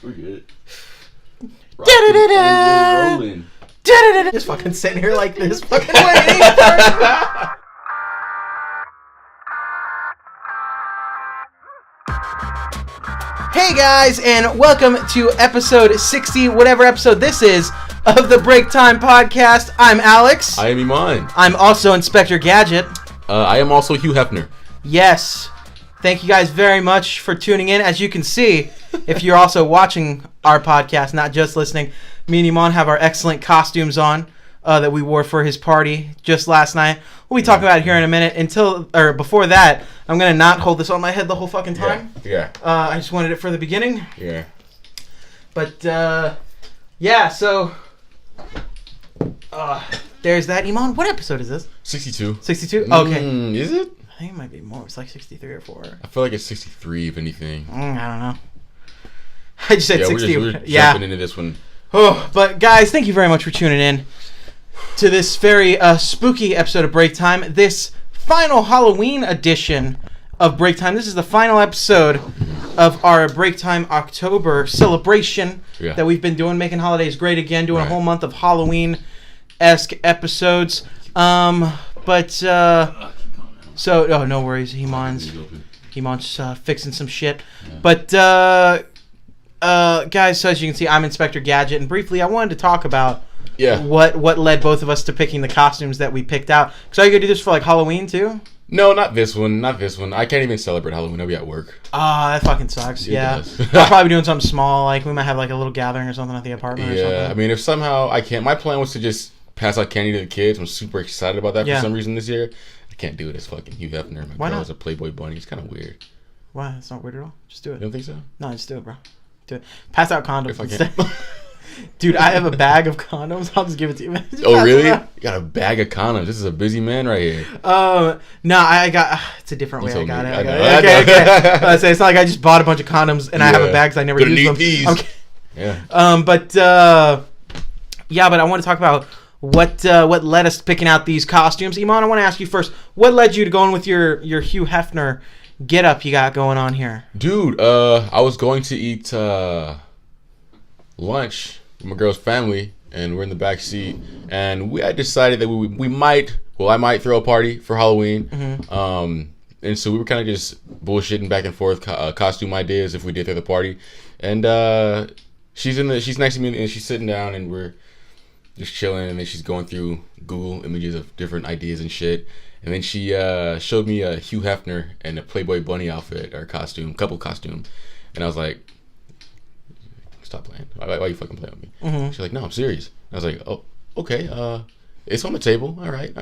We're good. Rolling. Just fucking sitting here like this, fucking waiting. Hey guys, and welcome to episode 60, whatever episode this is, of the Break Time Podcast. I'm Alex. I am Eman. I'm also Inspector Gadget. I am also Hugh Hefner. Yes. Thank you guys very much for tuning in. As you can see, if you're also watching our podcast, not just listening, me and Eman have our excellent costumes on that we wore for his party just last night. We'll be talking about it here in a minute. Before that, I'm going to not hold this on my head the whole fucking time. Yeah. I just wanted it for the beginning. Yeah. But, yeah, so... there's that. Eman, what episode is this? 62. 62? Okay. Is it? I think it might be more. It's like 63 or 4. I feel like it's 63, if anything. I don't know. I just said 60. We're jumping into this one. Oh, but guys, thank you very much for tuning in to this very spooky episode of Break Time. This final Halloween edition of Break Time. This is the final episode of our Break Time October celebration that we've been doing, making holidays great again, doing a whole month of Halloween-esque episodes. So, no worries. Hemon's fixing some shit. Yeah. But, guys, so as you can see, I'm Inspector Gadget. And briefly, I wanted to talk about what led both of us to picking the costumes that we picked out. So are you going to do this for, like, Halloween, too? No, not this one. I can't even celebrate Halloween. I'll be at work. That fucking sucks. Yeah. I'll probably be doing something small. Like, we might have, like, a little gathering or something at the apartment or something. Yeah, I mean, if somehow I can't... My plan was to just pass out candy to the kids. I'm super excited about that for some reason this year. I can't do it as fucking Hugh Hefner. My girl is a Playboy bunny. It's kind of weird. Why? It's not weird at all. Just do it. You don't think so? No, just do it, bro. Do it. Pass out condoms. If I can. Dude, I have a bag of condoms. I'll just give it to you. Oh, really? You got a bag of condoms. This is a busy man right here. No, I got... it's a different way I got it. Okay. I say it's not like I just bought a bunch of condoms and I have a bag because I never use them. These. Okay. Yeah. But I want to talk about what led us to picking out these costumes. Eman, I want to ask you first, what led you to going with your Hugh Hefner get-up you got going on here? Dude, I was going to eat lunch with my girl's family, and we're in the back seat, and we had decided that I might throw a party for Halloween. Mm-hmm. And so we were kind of just bullshitting back and forth costume ideas if we did throw the party. And she's next to me, and she's sitting down, and we're just chilling, and then she's going through Google images of different ideas and shit. And then she showed me a Hugh Hefner and a Playboy bunny outfit or couple costume. And I was like, stop playing. Why are you fucking playing with me? Mm-hmm. She's like, no, I'm serious. I was like, oh, okay. It's on the table. All right.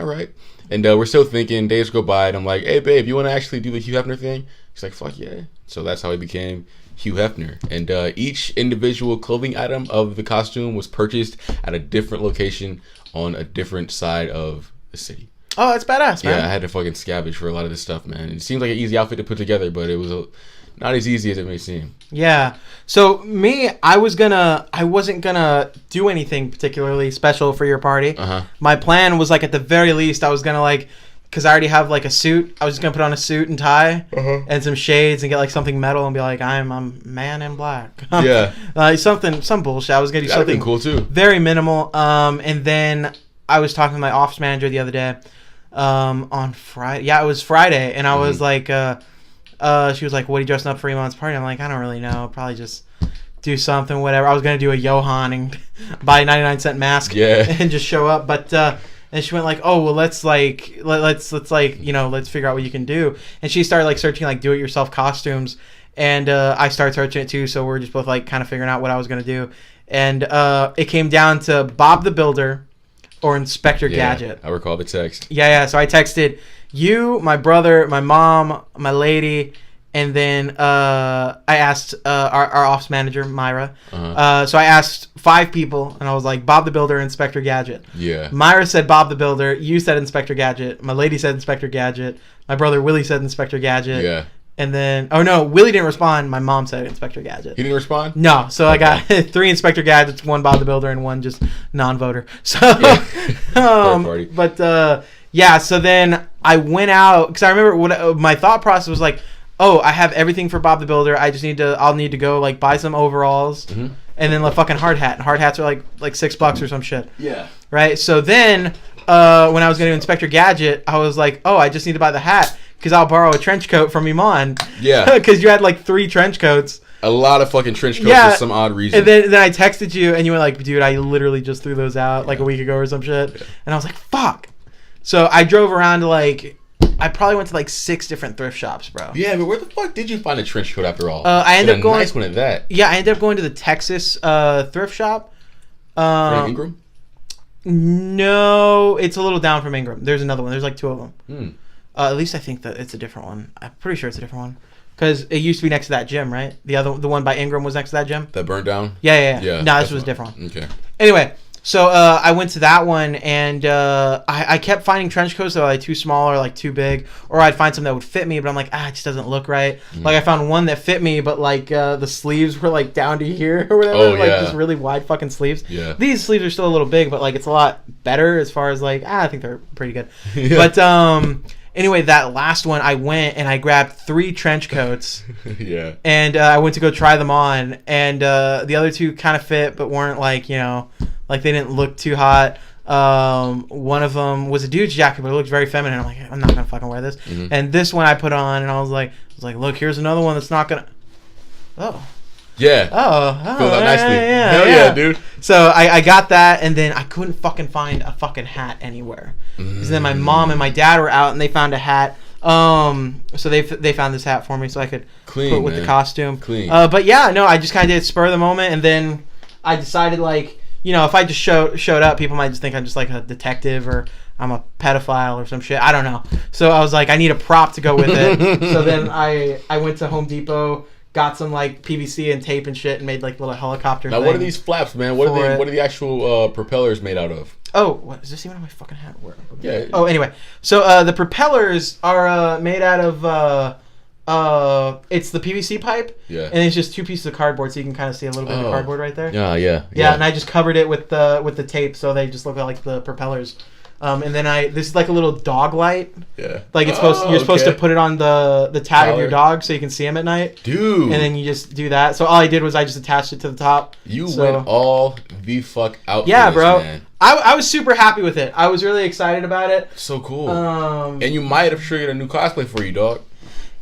And we're still thinking. Days go by, and I'm like, hey, babe, you want to actually do the Hugh Hefner thing? She's like, fuck yeah. So that's how it became Hugh Hefner. And each individual clothing item of the costume was purchased at a different location on a different side of the city. Oh, that's badass, man. Yeah, I had to fucking scavenge for a lot of this stuff, man. It seems like an easy outfit to put together, but it was not as easy as it may seem. Yeah. So me, I wasn't gonna do anything particularly special for your party. Uh-huh. My plan was like at the very least I was gonna because I already have like a suit. I was just gonna put on a suit and tie and some shades and get like something metal and be like, I'm a man in black. Yeah. Some bullshit. I was gonna do something cool too. Very minimal. And then I was talking to my office manager the other day. On Friday. Yeah, it was Friday, and I was like, she was like, what are you dressing up for Eman's party? I'm like, I don't really know. Probably just do something, whatever. I was going to do a Johan and buy a 99-cent mask and just show up. But, and she went like, oh, well, let's figure out what you can do. And she started like searching like do-it-yourself costumes. And, I started searching it too. So we're just both like kind of figuring out what I was going to do. And, it came down to Bob the Builder or Inspector Gadget. I recall the text. Yeah. So I texted you, my brother, my mom, my lady, and then I asked our office manager, Myra. Uh-huh. So I asked 5 people, and I was like, Bob the Builder, Inspector Gadget. Yeah. Myra said Bob the Builder. You said Inspector Gadget. My lady said Inspector Gadget. My brother Willie said Inspector Gadget. Yeah. And then, oh no, Willie didn't respond. My mom said Inspector Gadget. He didn't respond? No. So I got 3 Inspector Gadgets, 1 Bob the Builder, and 1 just non-voter. So, but yeah. So then I went out because I remember what my thought process was like. oh, I have everything for Bob the Builder. I'll need to go like buy some overalls and then a fucking hard hat. And hard hats are like $6 or some shit. Yeah. Right. So then when I was going to Inspector Gadget, I was like, oh, I just need to buy the hat because I'll borrow a trench coat from Eman. Yeah. Because you had like 3 trench coats. A lot of fucking trench coats for some odd reason. And then I texted you and you were like, dude, I literally just threw those out like a week ago or some shit. Yeah. And I was like, fuck. So I drove around to I probably went to like 6 different thrift shops, bro. Yeah, but where the fuck did you find a trench coat after all? I ended up going. Nice one at that. Yeah, I ended up going to the Texas thrift shop. Ingram? No, it's a little down from Ingram. There's another one. There's like 2 of them. At least I think that it's a different one. I'm pretty sure it's a different one because it used to be next to that gym, right? The one by Ingram was next to that gym. That burned down. Yeah. No, this was a different one. Okay. Anyway. So I went to that one, and I kept finding trench coats that were like too small or like too big, or I'd find something that would fit me, but I'm like, it just doesn't look right. Like I found one that fit me, but like the sleeves were like down to here or whatever, just really wide fucking sleeves. Yeah. These sleeves are still a little big, but like it's a lot better as far as like I think they're pretty good. Yeah. But anyway, that last one I went and I grabbed 3 trench coats. Yeah. And I went to go try them on, and the other 2 kind of fit, but weren't like like they didn't look too hot. One of them was a dude's jacket, but it looked very feminine. I'm like, I'm not gonna fucking wear this. And this one I put on, and I was like, look, here's another one that's not gonna. Oh. Yeah. Oh. Feel that nicely. Yeah, Hell yeah, dude. So I got that, and then I couldn't fucking find a fucking hat anywhere. Because then my mom and my dad were out, and they found a hat. So they found this hat for me, so I could put it with the costume. Clean. But yeah, no, I just kind of did spur of the moment, and then I decided like. If I just showed up, people might just think I'm just like a detective or I'm a pedophile or some shit. I don't know. So I was like, I need a prop to go with it. So then I went to Home Depot, got some like PVC and tape and shit, and made like little helicopter. Now, what are these flaps, man? What are the actual propellers made out of? Oh, what is this even on my fucking hat? Yeah. Oh, anyway. So the propellers are made out of. It's the PVC pipe, and it's just 2 pieces of cardboard, so you can kind of see a little bit of the cardboard right there. Yeah, and I just covered it with the tape, so they just look like the propellers. And then this is like a little dog light. Yeah. Like you're supposed to put it on the tag of your dog so you can see him at night. Dude. And then you just do that. So all I did was I just attached it to the top. You went all the fuck out. Yeah, for this, bro. Man. I was super happy with it. I was really excited about it. So cool. And you might have triggered a new cosplay for you, dog.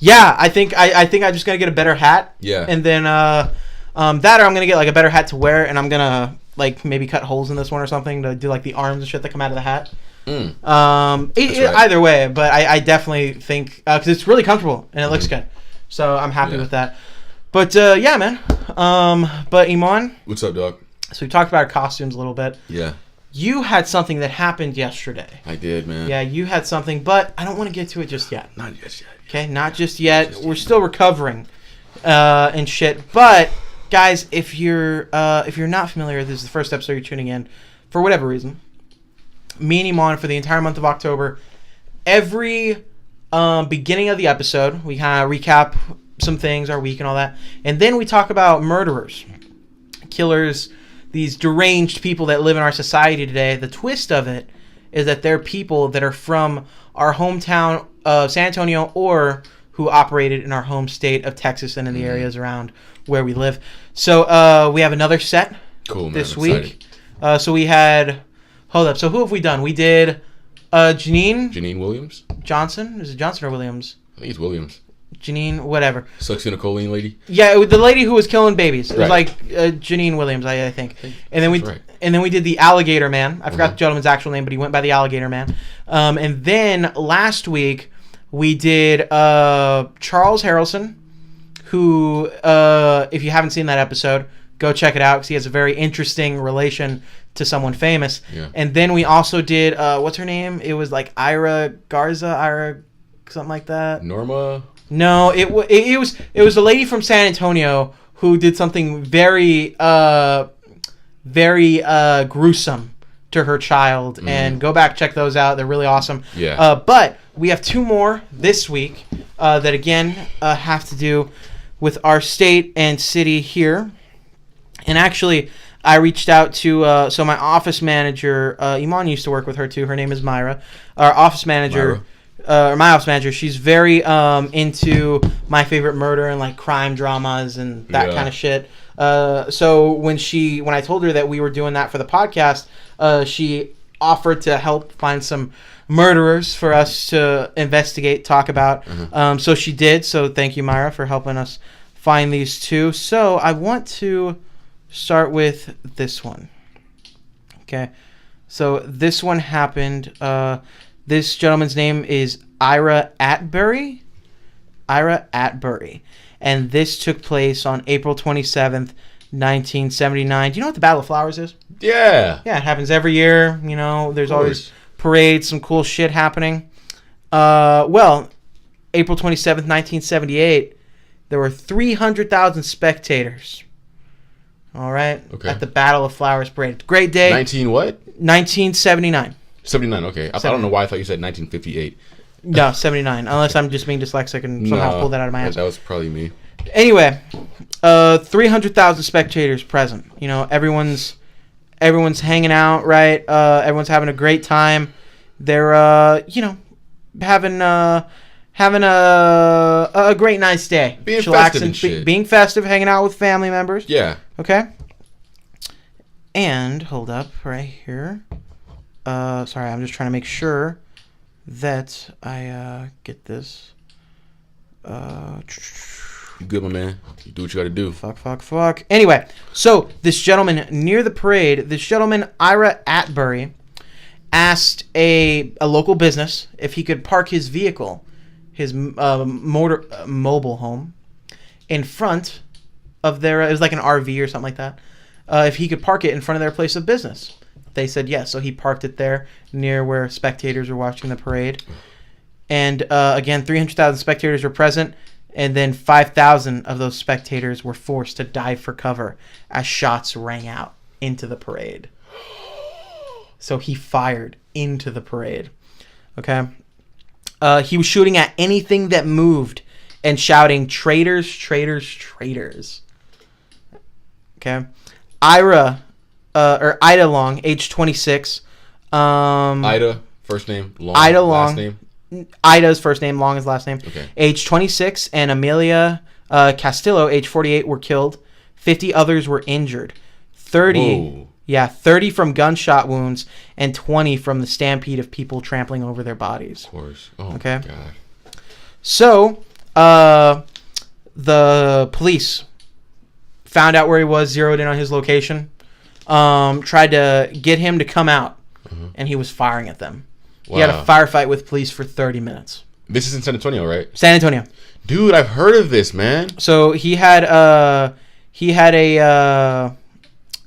Yeah, I think I'm just gonna get a better hat. Yeah. And then that or I'm gonna get like a better hat to wear, and I'm gonna like maybe cut holes in this one or something to do like the arms and shit that come out of the hat. Either way, but I definitely think because it's really comfortable and it looks good, so I'm happy with that. But yeah, man. But Eman, what's up, dog? So we talked about our costumes a little bit. Yeah. You had something that happened yesterday. I did, man. Yeah, you had something, but I don't want to get to it just yet. Not just yet. Okay, not just yet. We're still recovering and shit. But guys, if you're not familiar, this is the first episode you're tuning in for whatever reason. Me and Eman for the entire month of October, every beginning of the episode, we kind of recap some things, our week and all that, and then we talk about murderers, killers, these deranged people that live in our society today. The twist of it is that they're people that are from our hometown of San Antonio or who operated in our home state of Texas and in the areas around where we live. So we have another set this week. So we had... Hold up. So who have we done? We did Janine Williams? Johnson? Is it Johnson or Williams? I think it's Williams. Janine, whatever. Succinylcholine lady? Yeah, the lady who was killing babies. It was like Janine Williams, I think. And then we did the Alligator Man. I forgot the gentleman's actual name, but he went by the Alligator Man. And then last week we did Charles Harrelson, who, if you haven't seen that episode, go check it out because he has a very interesting relation to someone famous. Yeah. And then we also did what's her name? It was like Ira Garza, something like that. Norma? No, it was a lady from San Antonio who did something very gruesome to her child. And go back, check those out. They're really awesome. Yeah. But we have 2 more this week that again have to do with our state and city here. And actually, I reached out to so my office manager. Eman used to work with her too. Her name is Myra. Our office manager. my ops manager, she's very into My Favorite Murder and like crime dramas and that kind of shit. So when I told her that we were doing that for the podcast, she offered to help find some murderers for us to investigate, talk about. So she did. So thank you, Myra, for helping us find these two. So I want to start with this one. Okay. So this one happened. This gentleman's name is Ira Atbury. And this took place on April 27th, 1979. Do you know what the Battle of Flowers is? Yeah. Yeah, it happens every year. You know, there's always parades, some cool shit happening. Well, April 27th, 1978, there were 300,000 spectators. All right? Okay. At the Battle of Flowers parade. Great day. 19 what? 1979. 79, okay. I don't know why I thought you said 1958. No, 79. Unless I'm just being dyslexic and somehow pulled that out of my ass. That was probably me. Anyway, 300,000 spectators present. You know, everyone's hanging out, right? Everyone's having a great time. They're having a great nice day. Being festive and shit. Being festive, hanging out with family members. Yeah. Okay. And hold up right here. Sorry, I'm just trying to make sure that I get this. You good, my man? You do what you got to do. Fuck. Anyway, so this gentleman near the parade, Ira Atbury, asked a local business if he could park his vehicle, his mobile home, in front of their. It was like an RV or something like that. If he could park it in front of their place of business. They said yes, so he parked it there near where spectators were watching the parade. And again, 300,000 spectators were present, and then 5,000 of those spectators were forced to dive for cover as shots rang out into the parade. So he fired into the parade. Okay? He was shooting at anything that moved and shouting, "Traitors, traitors, traitors." Okay? Ida Long, age 26. Ida, first name, Long, Ida Long. last name? Ida's first name, Long is last name. Okay. Age 26, and Amelia Castillo, age 48, were killed. 50 others were injured. 30 from gunshot wounds, and 20 from the stampede of people trampling over their bodies. Of course. Oh, okay. My God. So, the police found out where he was, zeroed in on his location, tried to get him to come out, and he was firing at them. Wow. He had a firefight with police for 30 minutes. This is in San Antonio, right? San Antonio. Dude, I've heard of this, man. So he had a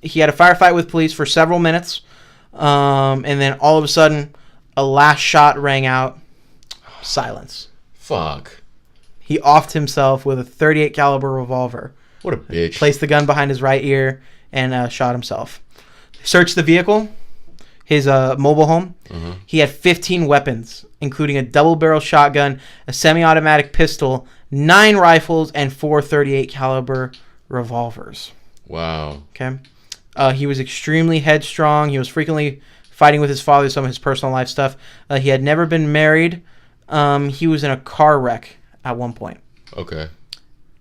firefight with police for several minutes, and then all of a sudden, a last shot rang out. Silence. Fuck. He offed himself with a .38 caliber revolver. What a bitch. Placed the gun behind his right ear and shot himself. Searched the vehicle, his mobile home. He had 15 weapons, including a double-barrel shotgun, a semi-automatic pistol, 9 rifles, and 4 .38 caliber revolvers. Wow. Okay. He was extremely headstrong. He was frequently fighting with his father, some of his personal life stuff. He had never been married. He was in a car wreck at one point. Okay.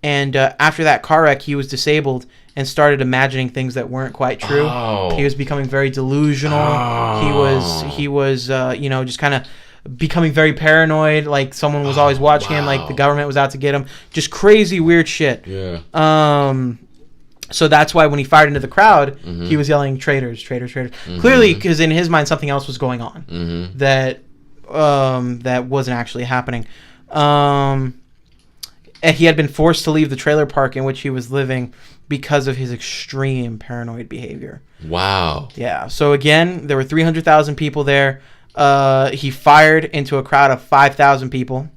And after that car wreck, he was disabled and started imagining things that weren't quite true. Oh. He was becoming very delusional. Oh. He was just kind of becoming very paranoid. Like someone was always watching him. Like the government was out to get him. Just crazy, weird shit. Yeah. So that's why when he fired into the crowd, he was yelling, "Traitors, traitors, traitors." Clearly, because in his mind, something else was going on that wasn't actually happening. He had been forced to leave the trailer park in which he was living because of his extreme paranoid behavior. Wow. Yeah. So again, there were 300,000 people there. He fired into a crowd of 5,000 people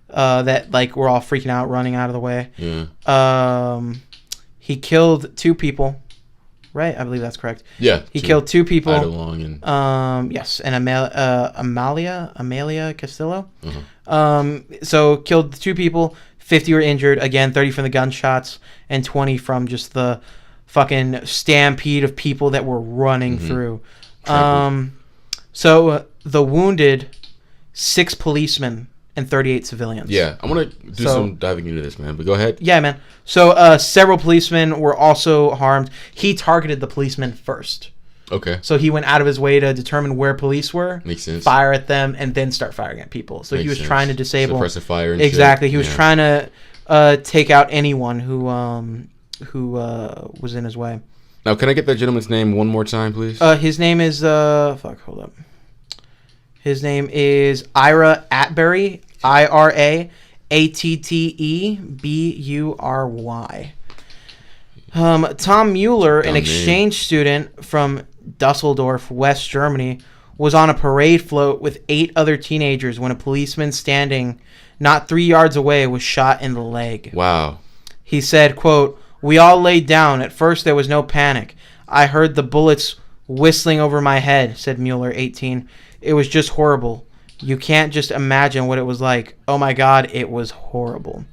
that were all freaking out, running out of the way. Yeah. He killed 2 people. Right? I believe that's correct. Yeah. He killed 2 people. Ida Long and yes, and Amelia Castillo. So killed 2 people. 50 were injured. Again, 30 from the gunshots and 20 from just the fucking stampede of people that were running through. So the wounded 6 policemen, and 38 civilians. Yeah, I want to do some diving into this, man. But go ahead. Yeah, man. So several policemen were also harmed. He targeted the policemen first. Okay. So he went out of his way to determine where police were, Makes sense. fire at them, and then start firing at people. So he was trying to disable. Suppressive fire and exactly. shit. He was trying to take out anyone who was in his way. Now, can I get that gentleman's name one more time, please? His name is hold up. His name is Ira Atbury. IRA ATTEBURY. Tom Mueller, an exchange student from Dusseldorf, West Germany, was on a parade float with 8 other teenagers when a policeman standing not 3 yards away was shot in the leg. Wow. He said, quote, "We all laid down. At first there was no panic. I heard the bullets whistling over my head," said Mueller, 18. "It was just horrible. You can't just imagine what it was like. Oh my God, it was horrible."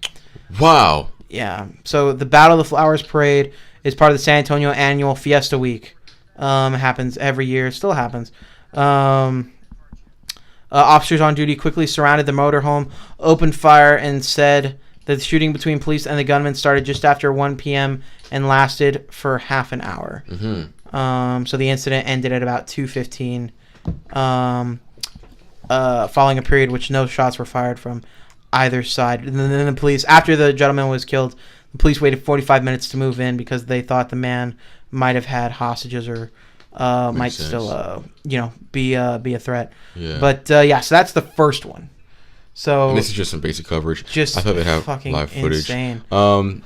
Wow. Yeah. So the Battle of the Flowers Parade is part of the San Antonio annual Fiesta Week. Happens every year. Still happens. Officers on duty quickly surrounded the motorhome, opened fire, and said that the shooting between police and the gunman started just after 1 p.m. and lasted for half an hour. Mm-hmm. So the incident ended at about 2:15. Following a period which no shots were fired from either side. And then the police, after the gentleman was killed, the police waited 45 minutes to move in because they thought the man might have had hostages or might sense. Still, be a threat. Yeah. But so that's the first one. So and this is just some basic coverage. I thought they have live footage. Insane.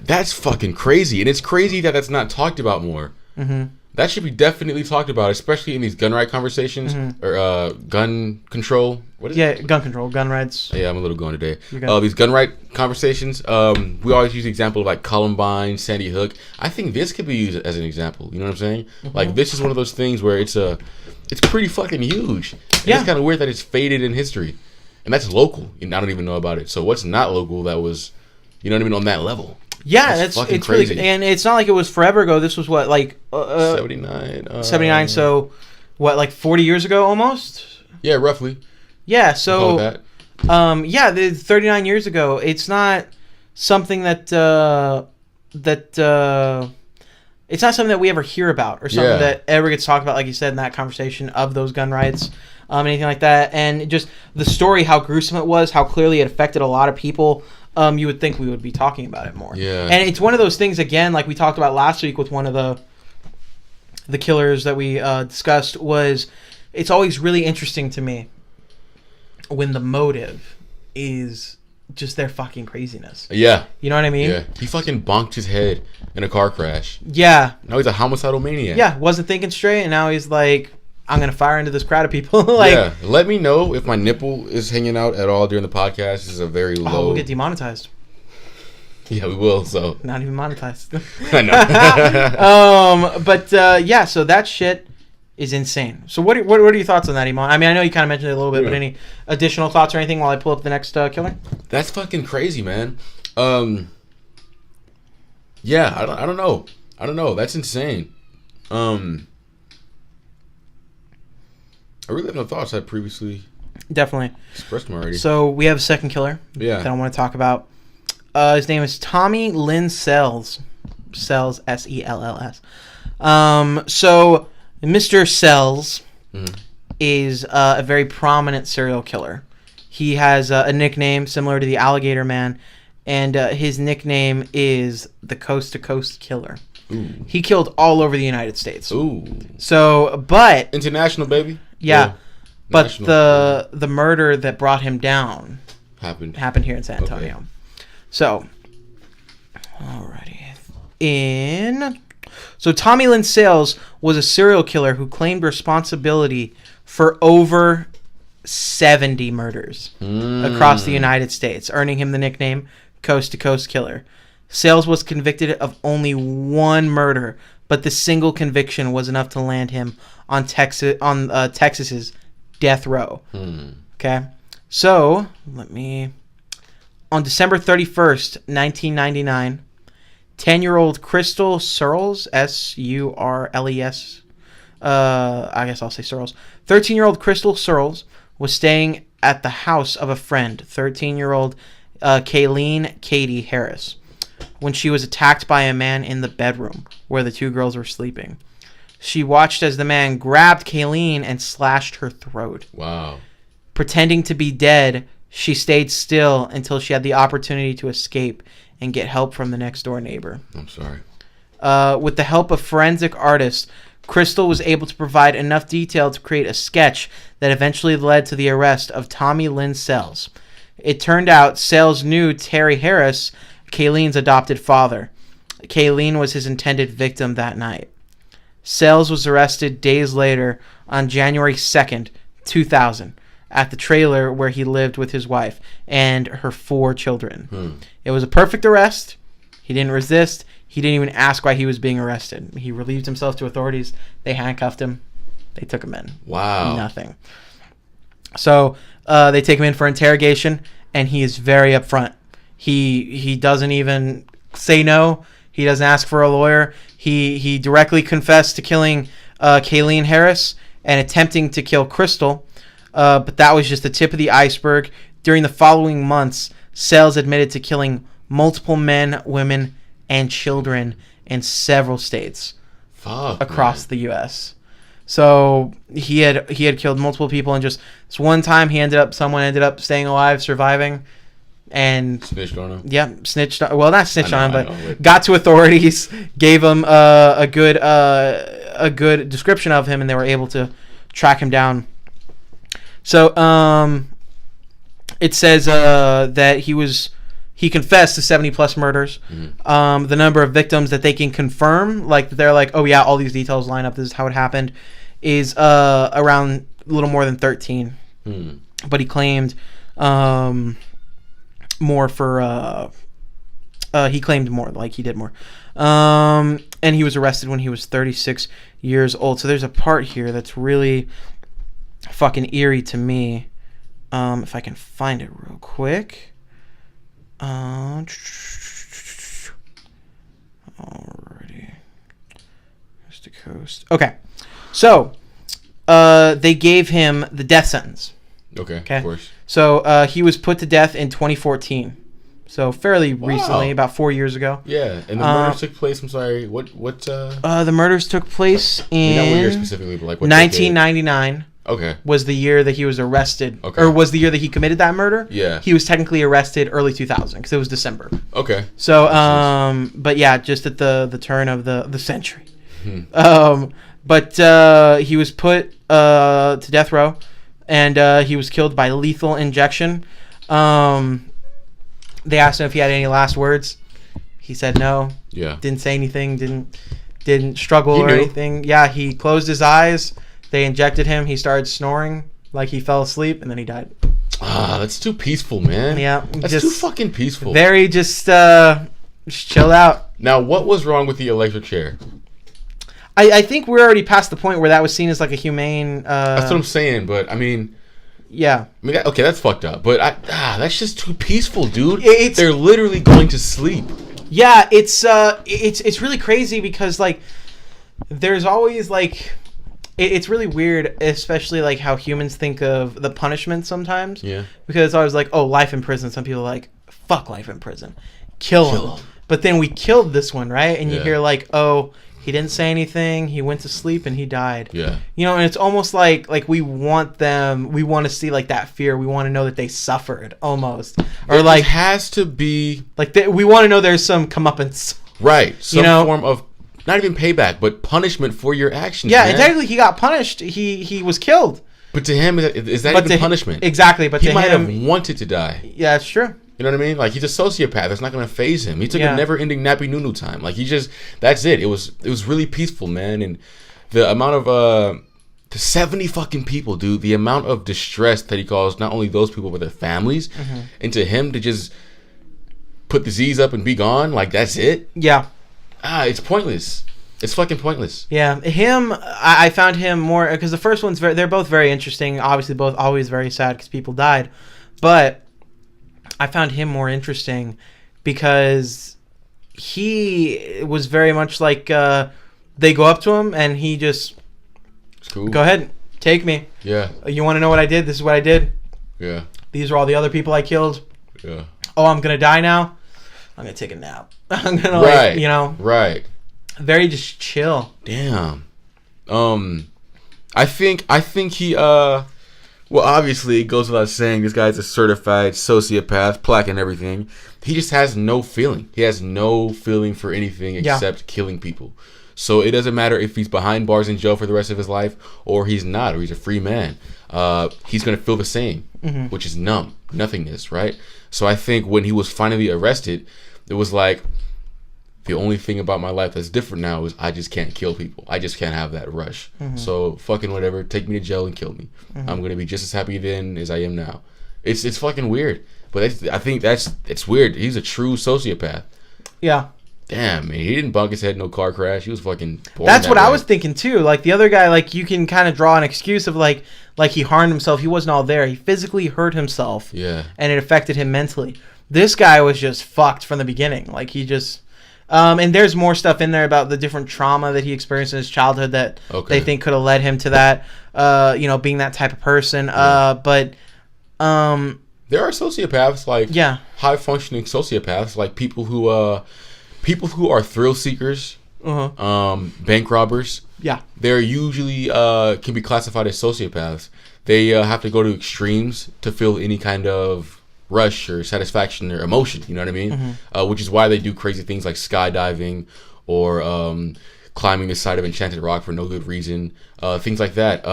That's fucking crazy, and it's crazy that that's not talked about more. Mm-hmm. That should be definitely talked about, especially in these gun right conversations or gun control. What is it? Gun control, gun rights. Yeah, I'm a little going today. These gun right conversations. We always use the example of like Columbine, Sandy Hook. I think this could be used as an example. You know what I'm saying? Mm-hmm. Like this is one of those things where it's pretty fucking huge. It's kind of weird that it's faded in history, and that's local. And I don't even know about it. So what's not local that was, you know what I mean, on that level? Yeah, it's crazy. Really, and it's not like it was forever ago. This was what, like 79. 79. So what, like 40 years ago almost? Yeah, roughly. Yeah. So the 39 years ago. It's not something that it's not something that we ever hear about or something that ever gets talked about, like you said, in that conversation of those gun rights, anything like that, and just the story, how gruesome it was, how clearly it affected a lot of people. You would think we would be talking about it more. Yeah. And it's one of those things, again, like we talked about last week with one of the killers that we discussed, was it's always really interesting to me when the motive is just their fucking craziness. Yeah. You know what I mean? Yeah. He fucking bonked his head in a car crash. Yeah. Now he's a homicidal maniac. Yeah. Wasn't thinking straight, and now he's like, I'm going to fire into this crowd of people. Let me know if my nipple is hanging out at all during the podcast. This is a very low... Oh, we'll get demonetized. Yeah, we will, so... Not even monetized. I know. So that shit is insane. So what are your thoughts on that, Eman? I mean, I know you kind of mentioned it a little bit, but any additional thoughts or anything while I pull up the next killer? That's fucking crazy, man. I don't know. That's insane. I really have no thoughts. I previously definitely expressed them already. So we have a second killer that I want to talk about. His name is Tommy Lynn Sells. Sells, Sells. So Mr. Sells is a very prominent serial killer. He has a nickname similar to the Alligator Man, and his nickname is the Coast to Coast Killer. Ooh. He killed all over the United States. Ooh. So, but international, baby. Yeah, but the murder that brought him down happened here in San Antonio. Okay. So, alrighty. So Tommy Lynn Sales was a serial killer who claimed responsibility for over 70 murders across the United States, earning him the nickname Coast to Coast Killer. Sales was convicted of only one murder, but the single conviction was enough to land him on Texas's death row. Okay, so on December 31st, 1999, 10-year-old Crystal Searles, Surles, I guess I'll say Searles. 13-year-old Crystal Searles was staying at the house of a friend, 13-year-old Kayleen Katie Harris, when she was attacked by a man in the bedroom where the two girls were sleeping. She watched as the man grabbed Kayleen and slashed her throat. Wow. Pretending to be dead, she stayed still until she had the opportunity to escape and get help from the next door neighbor. I'm sorry. With the help of forensic artists, Crystal was able to provide enough detail to create a sketch that eventually led to the arrest of Tommy Lynn Sells. It turned out Sells knew Terry Harris, Kayleen's adopted father. Kayleen was his intended victim that night. Sells was arrested days later on January 2nd, 2000, at the trailer where he lived with his wife and her 4 children. It was a perfect arrest. He didn't resist. He didn't even ask why he was being arrested. He relieved himself to authorities. They handcuffed him. They took him in. Wow. Nothing. So they take him in for interrogation, and he is very upfront. He doesn't even say no. He doesn't ask for a lawyer. He directly confessed to killing Kayleen Harris and attempting to kill Crystal. But that was just the tip of the iceberg. During the following months, Sells admitted to killing multiple men, women, and children in several states across the U.S. So he had killed multiple people, and just this one time someone ended up staying alive, surviving, and snitched on him. Yep, snitched. Well, not snitched on him, but got to authorities, gave him a good description of him, and they were able to track him down. So it says that he confessed to 70 plus murders. The number of victims that they can confirm, like they're like, oh yeah, all these details line up, this is how it happened, is around a little more than 13. But he claimed more for he claimed more, like he did more. And he was arrested when he was 36 years old. So there's a part here that's really fucking eerie to me. If I can find it real quick. Alrighty. Coast to coast. Okay. So, they gave him the death sentence. Okay. Of course. So, he was put to death in 2014. So, fairly recently, about 4 years ago. Yeah. And the murders took place, I'm sorry, what the murders took place in... not what year specifically, but like what 1999. Okay. Was the year that he was arrested, okay. or was the year that he committed that murder. Yeah. He was technically arrested early 2000 because it was December. Okay. So, but yeah, just at the turn of the century. But he was put to death row, and he was killed by lethal injection. They asked him if he had any last words. He said no. Yeah. Didn't say anything. Didn't struggle or anything. Yeah. He closed his eyes. They injected him. He started snoring like he fell asleep, and then he died. That's too peaceful, man. Yeah. That's too fucking peaceful. Very just chill out. Now, what was wrong with the electric chair? I think we're already past the point where that was seen as like a humane... that's what I'm saying, but I mean... Yeah. I mean, okay, that's fucked up, but that's just too peaceful, dude. They're literally going to sleep. Yeah, it's really crazy because, like, there's always, like... It's really weird, especially like how humans think of the punishment sometimes. Yeah. Because it's always like, oh, life in prison. Some people are like, fuck life in prison. Kill him. But then we killed this one, right? And you hear like, oh, he didn't say anything. He went to sleep and he died. Yeah. You know, and it's almost like we want to see like that fear. We want to know that they suffered almost. Or like it has to be like we want to know there's some comeuppance. Right. Some form of not even payback, but punishment for your actions. Yeah, man. and technically he got punished. He was killed. But to him, is that even punishment? Exactly, but he might have wanted to die. Yeah, that's true. You know what I mean? Like, he's a sociopath. That's not going to faze him. He took a never-ending nappy nunu time. Like, that's it. It was really peaceful, man. And the amount of the 70 fucking people, dude. The amount of distress that he caused not only those people but their families, and to him to just put the Z's up and be gone. Like, that's it. Yeah. It's pointless. It's fucking pointless. Yeah, I found him more because the first one's they're both very interesting. Obviously, both always very sad because people died, but I found him more interesting because he was very much like they go up to him and he just it's cool. Go ahead, take me. Yeah. You want to know what I did? This is what I did. Yeah. These are all the other people I killed. Yeah. Oh, I'm gonna die now. I'm gonna take a nap. I'm gonna Right. Right. Very just chill. Damn. I think he well, obviously it goes without saying this guy's a certified sociopath, plaque and everything. He just has no feeling. He has no feeling for anything except killing people. So it doesn't matter if he's behind bars in jail for the rest of his life or he's not, or he's a free man. He's going to feel the same, which is numb, nothingness, right? So I think when he was finally arrested, it was like, the only thing about my life that's different now is I just can't kill people. I just can't have that rush. So fucking whatever, take me to jail and kill me. I'm going to be just as happy then as I am now. It's fucking weird. But I think it's weird. He's a true sociopath. Yeah. Damn, man. He didn't bunk his head in no car crash. He was fucking born That's what way. I was thinking too. Like the other guy, like you can kind of draw an excuse of like he harmed himself. He wasn't all there. He physically hurt himself. Yeah. And it affected him mentally. This guy was just fucked from the beginning. Like he just... and there's more stuff in there about the different trauma that he experienced in his childhood that they think could have led him to that, being that type of person. But there are sociopaths, like high functioning sociopaths, like people who are thrill seekers, bank robbers. Yeah, they're usually can be classified as sociopaths. They have to go to extremes to feel any kind of rush or satisfaction or emotion, you know what I mean? Which is why they do crazy things like skydiving or climbing the side of Enchanted Rock for no good reason, things like that.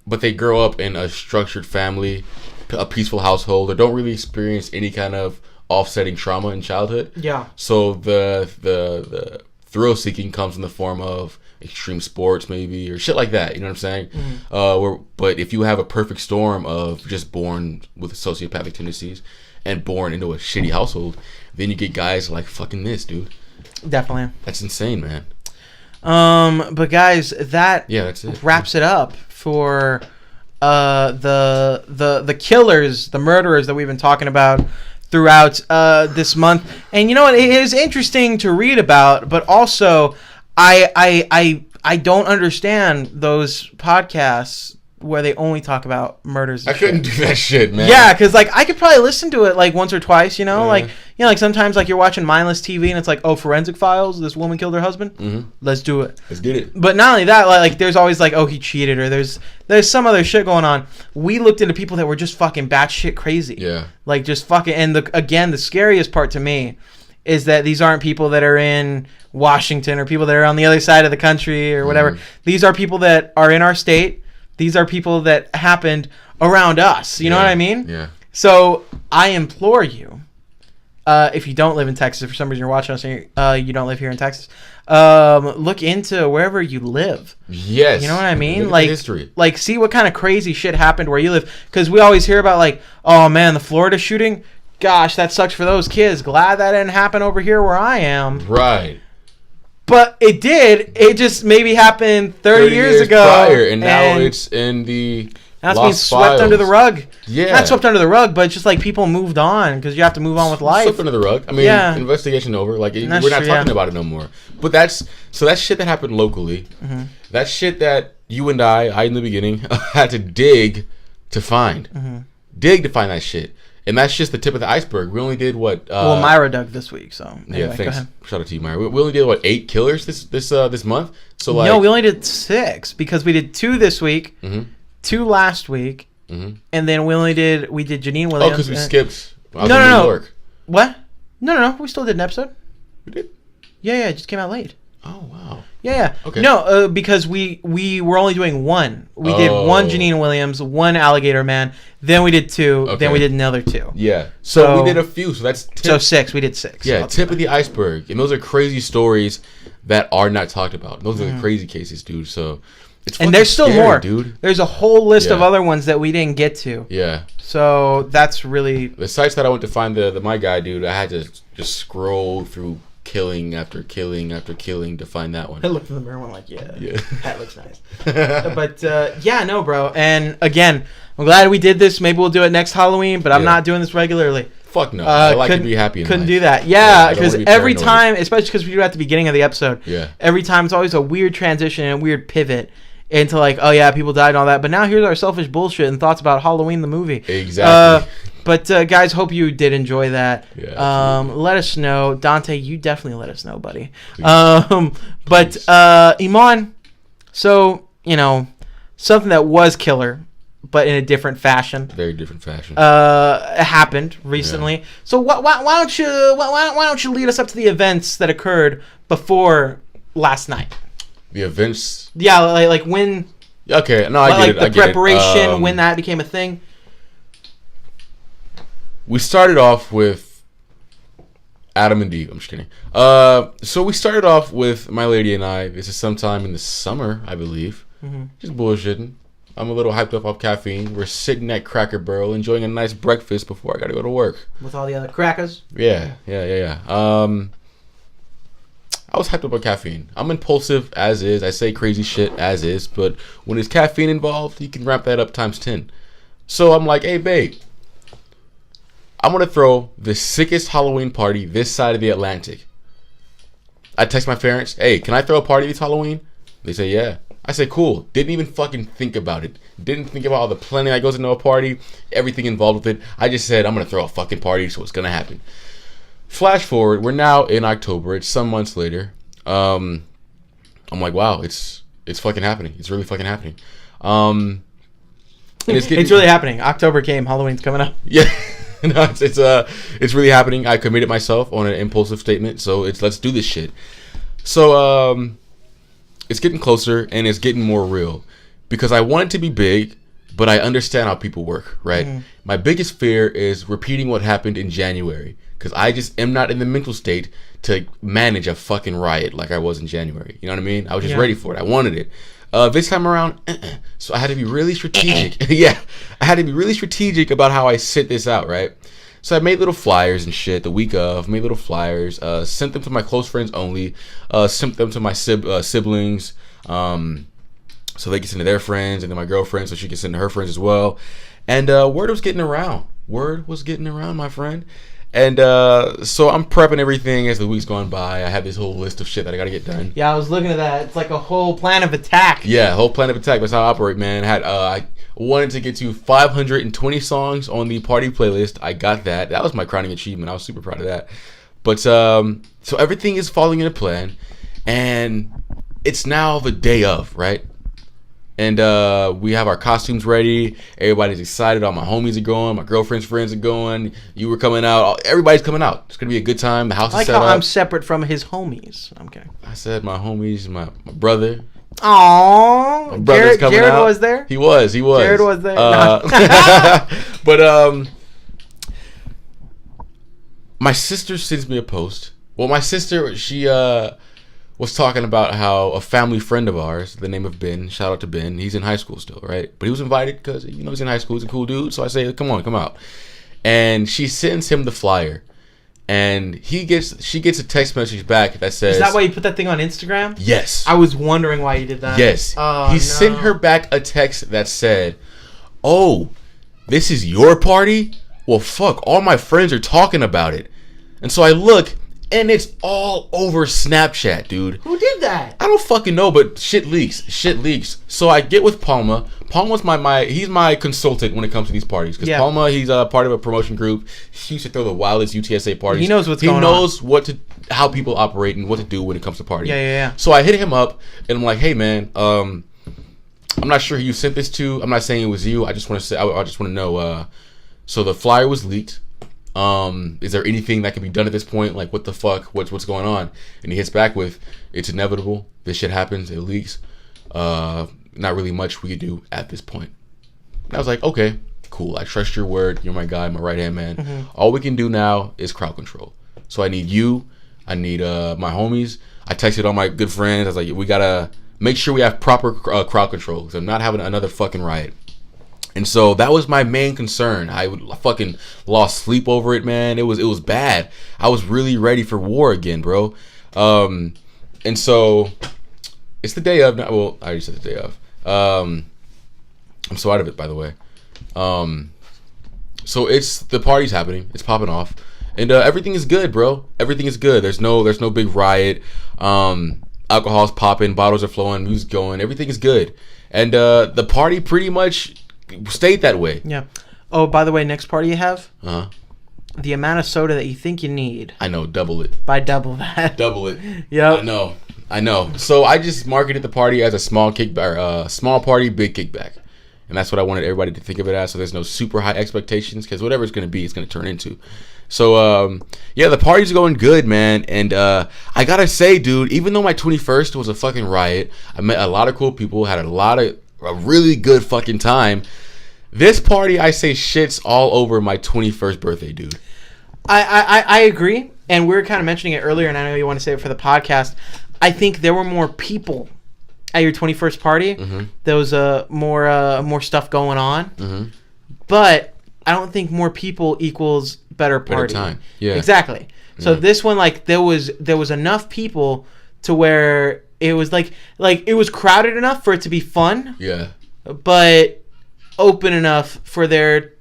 But they grow up in a structured family, a peaceful household, or don't really experience any kind of offsetting trauma in childhood. Yeah. So the thrill seeking comes in the form of extreme sports maybe or shit like that, you know what I'm saying? But if you have a perfect storm of just born with sociopathic tendencies and born into a shitty household, then you get guys like fucking this dude. Definitely. That's insane, man. But guys, that's it. Wraps it up for the killers, the murderers that we've been talking about throughout this month. And you know what, it is interesting to read about, but also I don't understand those podcasts where they only talk about murders. I couldn't do that shit, man. Yeah, because like I could probably listen to it like once or twice, like sometimes like you're watching mindless TV and it's like, oh, Forensic Files, this woman killed her husband. Let's do it. Let's get it. But not only that, like there's always like, oh, he cheated, or there's some other shit going on. We looked into people that were just fucking batshit crazy. Yeah. Like just fucking, and the scariest part to me is that these aren't people that are in Washington or people that are on the other side of the country or whatever. These are people that are in our state. These are people that happened around us. You know what I mean? Yeah. So I implore you, if you don't live in Texas, if for some reason you're watching us and you don't live here in Texas, look into wherever you live. Yes. You know what I mean? Like history. Like see what kind of crazy shit happened where you live. Because we always hear about like, oh man, the Florida shooting. Gosh, that sucks for those kids. Glad that didn't happen over here where I am. Right. But it did. It just maybe happened 30 years ago. Prior, and now it's in the now it's being swept under the rug. Yeah. Not swept under the rug, but it's just like people moved on because you have to move on with life. Swept under the rug. I mean, investigation over. Like, we're not talking about it no more. But that's shit that happened locally. That's shit that you and I in the beginning, had to dig to find. Dig to find that shit. And that's just the tip of the iceberg. We only did what? Well, Myra dug this week, so anyway, yeah. Thanks. Shout out to you, Myra. We only did what, 8 killers this month. So like, no, we only did 6 because we did 2 this week, 2 last week, and then we did Janine Williams. Oh, because we skipped. No. What? No. We still did an episode. We did. Yeah. It just came out late. Oh wow. Yeah. Okay. No, because we were only doing 1. We did 1 Janine Williams, 1 Alligator Man. Then we did 2. Then we did another 2. Yeah. So we did a few. So that's 6. We did 6. Yeah. Tip of the iceberg, and those are crazy stories that are not talked about. Those are the crazy cases, dude. So and there's still more, dude. There's a whole list of other ones that we didn't get to. Yeah. So that's really the sites that I went to find the my guy, dude. I had to just scroll through killing after killing after killing to find that one. I looked in the mirror and went like, yeah, that looks nice. But no, bro. And again, I'm glad we did this. Maybe we'll do it next Halloween, but I'm not doing this regularly. Fuck no. I like to be happy. Couldn't do that. Yeah, because every time, especially because we do it at the beginning of the episode. Yeah. Every time it's always a weird transition and a weird pivot. into like, oh yeah, people died and all that. But now here's our selfish bullshit and thoughts about Halloween the movie. Exactly. But guys, hope you did enjoy that. Yeah, let us know. Dante, you definitely let us know, buddy. Please. But Eman, so, something that was killer, but in a different fashion. Very different fashion. Happened recently. Yeah. So why don't you lead us up to the events that occurred before last night? The events? Yeah, like when... Okay, no, I get it. Like the preparation, when that became a thing. We started off with Adam and Eve. I'm just kidding. So we started off with my lady and I. This is sometime in the summer, I believe. Mm-hmm. Just bullshitting. I'm a little hyped up off caffeine. We're sitting at Cracker Barrel enjoying a nice breakfast before I gotta go to work. With all the other crackers? Yeah. I was hyped up on caffeine. I'm impulsive as is. I say crazy shit as is. But when there's caffeine involved, you can ramp that up times 10. So I'm like, hey, babe. I'm going to throw the sickest Halloween party this side of the Atlantic. I text my parents, hey, can I throw a party this Halloween? They say, yeah. I say, cool. Didn't even fucking think about it. Didn't think about all the planning that goes into a party, everything involved with it. I just said, I'm going to throw a fucking party, so it's going to happen. Flash forward, we're now in October. It's some months later. I'm like, wow, it's fucking happening. It's really fucking happening. And it's really happening. October came. Halloween's coming up. Yeah. No, it's really happening. I committed myself on an impulsive statement, so let's do this shit. So it's getting closer and it's getting more real because I want it to be big, but I understand how people work, right? Mm-hmm. My biggest fear is repeating what happened in January because I just am not in the mental state to manage a fucking riot like I was in January. You know what I mean? I was just ready for it. I wanted it. This time around, so I had to be really strategic. Yeah, I had to be really strategic about how I sent this out, right? So I made little flyers and shit the week of, made little flyers, sent them to my close friends only, sent them to my siblings, so they can send to their friends, and then my girlfriend, so she can send to her friends as well. And word was getting around. Word was getting around, my friend. And so I'm prepping everything as the week's going by. I have this whole list of shit that I gotta get done. Yeah, I was looking at that. It's like a whole plan of attack. Yeah, whole plan of attack. That's how I operate, man. I wanted to get to 520 songs on the party playlist. I got that. That was my crowning achievement. I was super proud of that. But so everything is falling into plan, and it's now the day of, right? And we have our costumes ready. Everybody's excited. All my homies are going. My girlfriend's friends are going. You were coming out. Everybody's coming out. It's going to be a good time. The house is set up. I'm separate from his homies. I'm kidding. I said my homies, my brother. Aww. My brother's coming Jared out. was there? He was. Jared was there. But my sister sends me a post. Well, my sister, she was talking about how a family friend of ours, the name of Ben, shout out to Ben, he's in high school still, right? But he was invited because, he's in high school, he's a cool dude. So I say, come on, come out. And she sends him the flyer. And she gets a text message back that says... Is that why you put that thing on Instagram? Yes. I was wondering why you did that. Yes. He sent her back a text that said, oh, this is your party? Well, fuck, all my friends are talking about it. And so I look... And it's all over Snapchat, dude. Who did that? I don't fucking know, but shit leaks. Shit leaks. So I get with Palma. Palma's he's my consultant when it comes to these parties. Because Palma, he's a part of a promotion group. He used to throw the wildest UTSA parties. He knows what's going on. He knows how people operate and what to do when it comes to parties. Yeah. So I hit him up, and I'm like, hey, man, I'm not sure who you sent this to. I'm not saying it was you. I just want to know. So the flyer was leaked. Is there anything that can be done at this point? Like, what the fuck? What's going on? And he hits back with, it's inevitable. This shit happens. It leaks. Not really much we could do at this point. And I was like, okay, cool. I trust your word. You're my guy, my right-hand man. Mm-hmm. All we can do now is crowd control. So I need you. I need my homies. I texted all my good friends. I was like, we gotta make sure we have proper crowd control. Because I'm not having another fucking riot. And so that was my main concern. I fucking lost sleep over it, man. It was bad. I was really ready for war again, bro. And so it's the day of. Well, I already said the day of. I'm so out of it, by the way. So it's the party's happening. It's popping off, and everything is good, bro. Everything is good. There's no big riot. Alcohol's popping, bottles are flowing, music's going, everything is good. And the party pretty much stayed that way. Yeah. Oh, by the way, next party you have? Uh-huh. The amount of soda that you think you need. I know, double it. By double that. Double it. Yep. I know. So I just marketed the party as a small kickback, small party, big kickback. And that's what I wanted everybody to think of it as. So there's no super high expectations because whatever it's going to be, it's going to turn into. So, yeah, the party's going good, man. And I got to say, dude, even though my 21st was a fucking riot, I met a lot of cool people, had a really good fucking time. This party, I say, shits all over my 21st birthday, dude. I agree. And we were kind of mentioning it earlier, and I know you want to say it for the podcast. I think there were more people at your 21st party. Mm-hmm. There was more stuff going on. Mm-hmm. But I don't think more people equals better party. Better time. Yeah. Exactly. So this one, like, there was enough people to where it was like it was crowded enough for it to be fun. Yeah. But open enough for there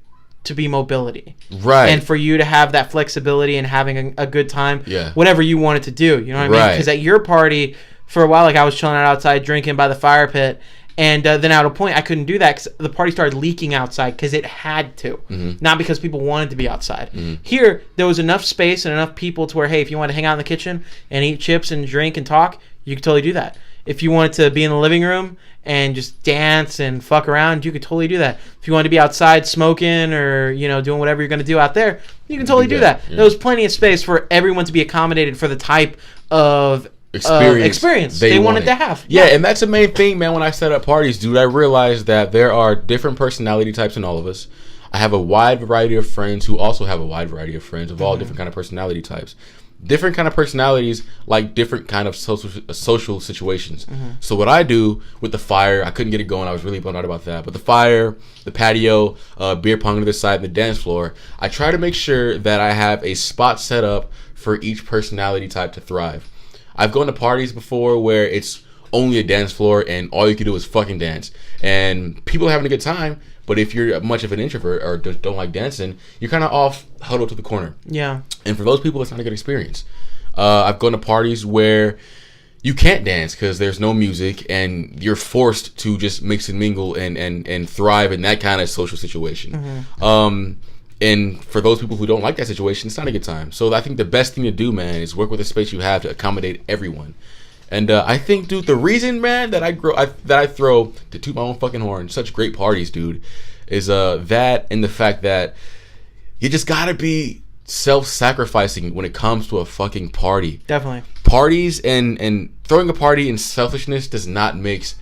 to be mobility, right, and for you to have that flexibility and having a good time, yeah, whatever you wanted to do, you know what I mean? Because at your party, for a while, like, I was chilling outside drinking by the fire pit, and then at a point I couldn't do that because the party started leaking outside because it had to, not because people wanted to be outside. Here there was enough space and enough people to where, hey, if you want to hang out in the kitchen and eat chips and drink and talk, you could totally do that. If you wanted to be in the living room and just dance and fuck around, you could totally do that. If you wanted to be outside smoking or, you know, doing whatever you're going to do out there, you can totally do that. Yeah. There was plenty of space for everyone to be accommodated for the type of experience they wanted to have. Yeah, and that's the main thing, man. When I set up parties, dude, I realized that there are different personality types in all of us. I have a wide variety of friends who also have a wide variety of friends of all different kind of personality types. Different kind of personalities like different kind of social situations. So what I do with the fire, I couldn't get it going. I was really bummed out about that. But the fire, the patio, beer pong to the side, and the dance floor, I try to make sure that I have a spot set up for each personality type to thrive. I've gone to parties before where it's only a dance floor and all you can do is fucking dance. And people are having a good time. But if you're much of an introvert or don't like dancing, you're kind of off, huddled to the corner. Yeah. And for those people, it's not a good experience. I've gone to parties where you can't dance because there's no music and you're forced to just mix and mingle and thrive in that kind of social situation. And for those people who don't like that situation, it's not a good time. So I think the best thing to do, man, is work with the space you have to accommodate everyone. And I think, dude, the reason, man, that I throw, to toot my own fucking horn, such great parties, dude, is that and the fact that you just gotta be self-sacrificing when it comes to a fucking party. Definitely. Parties and throwing a party and selfishness does not mix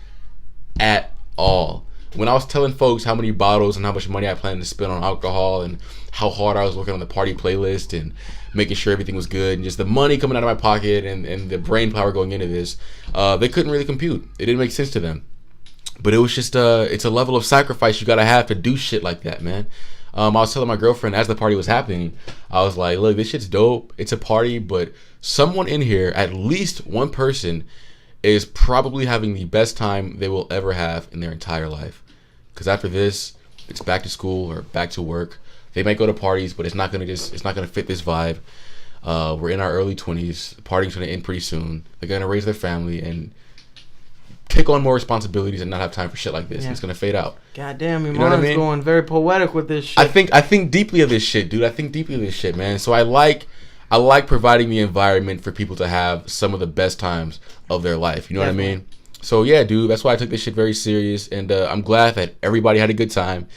at all. When I was telling folks how many bottles and how much money I planned to spend on alcohol and how hard I was working on the party playlist and making sure everything was good and just the money coming out of my pocket and the brain power going into this, they couldn't really compute. It didn't make sense to them. But it was just it's a level of sacrifice you gotta have to do shit like that, man. I was telling my girlfriend as the party was happening, I was like, look, this shit's dope. It's a party, but someone in here, at least one person, is probably having the best time they will ever have in their entire life. Because after this, it's back to school or back to work. They might go to parties, but it's not gonna fit this vibe. We're in our early 20s. The party's gonna end pretty soon. They're gonna raise their family and take on more responsibilities and not have time for shit like this. Yeah. It's gonna fade out. Goddamn, Eman's going very poetic with this shit. I think deeply of this shit, dude. I think deeply of this shit, man. So I like providing the environment for people to have some of the best times of their life. You know what I mean? So yeah, dude. That's why I took this shit very serious, and I'm glad that everybody had a good time.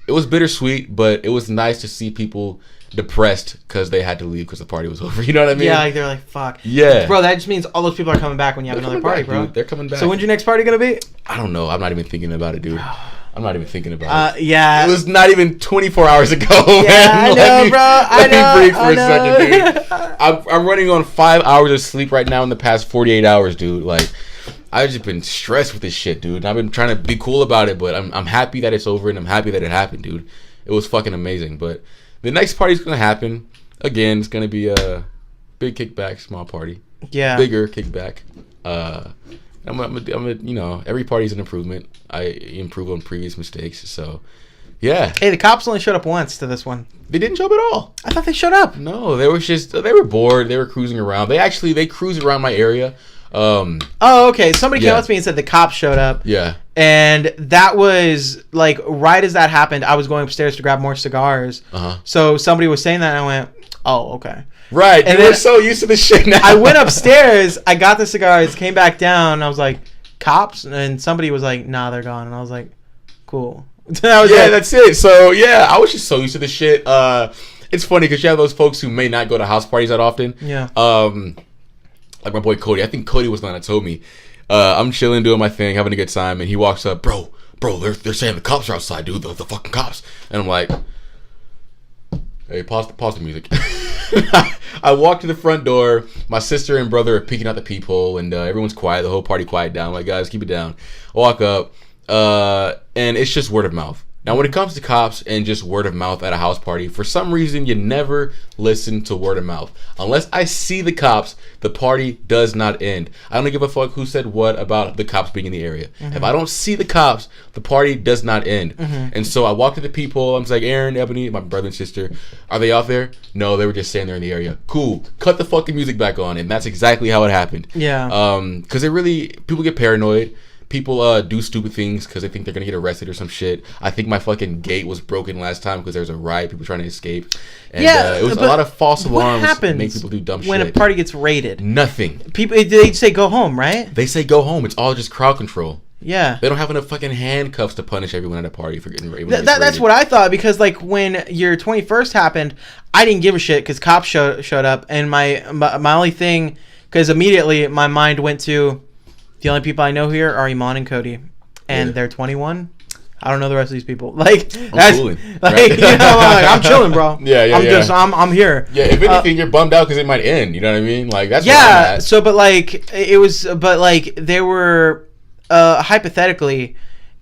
It was bittersweet, but it was nice to see people depressed because they had to leave because the party was over. You know what I mean? Yeah, like they're like, fuck. Yeah. Bro, that just means all those people are coming back when you have another party, bro. Dude. They're coming back. So when's your next party going to be? I don't know. I'm not even thinking about it, dude. I'm not even thinking about it. Yeah. It was not even 24 hours ago, yeah, man. I know, bro. Let me breathe for a second, dude. I'm running on 5 hours of sleep right now in the past 48 hours, dude. Like, I've just been stressed with this shit, dude. I've been trying to be cool about it, but I'm happy that it's over and I'm happy that it happened, dude. It was fucking amazing. But the next party's going to happen. Again, it's going to be a big kickback, small party. Yeah. Bigger kickback. You know, every party's an improvement. I improve on previous mistakes. So, yeah. Hey, the cops only showed up once to this one. They didn't show up at all. I thought they showed up. No, they were bored. They were cruising around. They cruised around my area Oh, okay. Somebody came up to me and said the cops showed up. Yeah. And that was like right as that happened, I was going upstairs to grab more cigars. So somebody was saying that and I went, oh, okay. Right. And we're so used to this shit now. I went upstairs, I got the cigars, came back down, and I was like, cops? And somebody was like, nah, they're gone. And I was like, cool. That's it. So, yeah, I was just so used to this shit. It's funny because you have those folks who may not go to house parties that often. Yeah. Like my boy Cody. I think Cody was the one that told me. I'm chilling, doing my thing, having a good time, and he walks up, bro, they're saying the cops are outside, dude, the fucking cops. And I'm like, hey, pause the music. I walk to the front door. My sister and brother are peeking out the peephole, and everyone's quiet. The whole party quiet down. I'm like, guys, keep it down. I walk up, and it's just word of mouth. Now, when it comes to cops and just word of mouth at a house party, for some reason, you never listen to word of mouth. Unless I see the cops, the party does not end. I don't give a fuck who said what about the cops being in the area. If I don't see the cops, the party does not end. And so I walk to the people. I'm like, Aaron, Ebony, my brother and sister, are they out there? No, they were just standing there in the area. Cool. Cut the fucking music back on. And that's exactly how it happened. Yeah. Because people get paranoid. People do stupid things because they think they're going to get arrested or some shit. I think my fucking gate was broken last time because there was a riot, people trying to escape. And it was a lot of false alarms that make people do dumb shit. When a party gets raided? Nothing. People, they say go home, right? They say go home. It's all just crowd control. Yeah. They don't have enough fucking handcuffs to punish everyone at a party for getting raided. That's what I thought, because like when your 21st happened, I didn't give a shit because cops showed up, and my only thing, because immediately my mind went to, the only people I know here are Eman and Cody, and they're 21. I don't know the rest of these people. Like, that's cooling, like, right? you know, I'm chilling, bro. I'm here. Yeah, if anything, you're bummed out because it might end. You know what I mean? Like, that's where I'm at. So, they were hypothetically,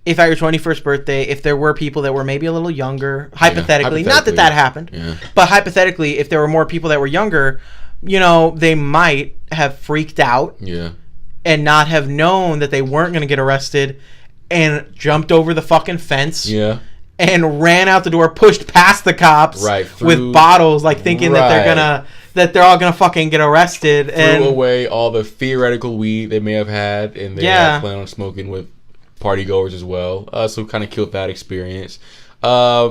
if at your 21st birthday, if there were people that were maybe a little younger, hypothetically, not that happened, but hypothetically, if there were more people that were younger, you know, they might have freaked out. Yeah. And not have known that they weren't going to get arrested, and jumped over the fucking fence. Yeah. And ran out the door, pushed past the cops. Right. With bottles, like thinking that they're all gonna fucking get arrested. Threw away all the theoretical weed they may have had, and they plan on smoking with party goers as well. So kind of killed that experience. A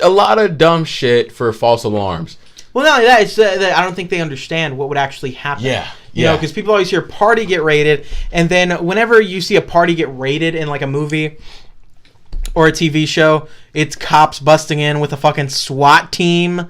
lot of dumb shit for false alarms. Well, not only that, it's that I don't think they understand what would actually happen. Yeah. You know, because people always hear party get raided, and then whenever you see a party get raided in like a movie or a TV show, it's cops busting in with a fucking SWAT team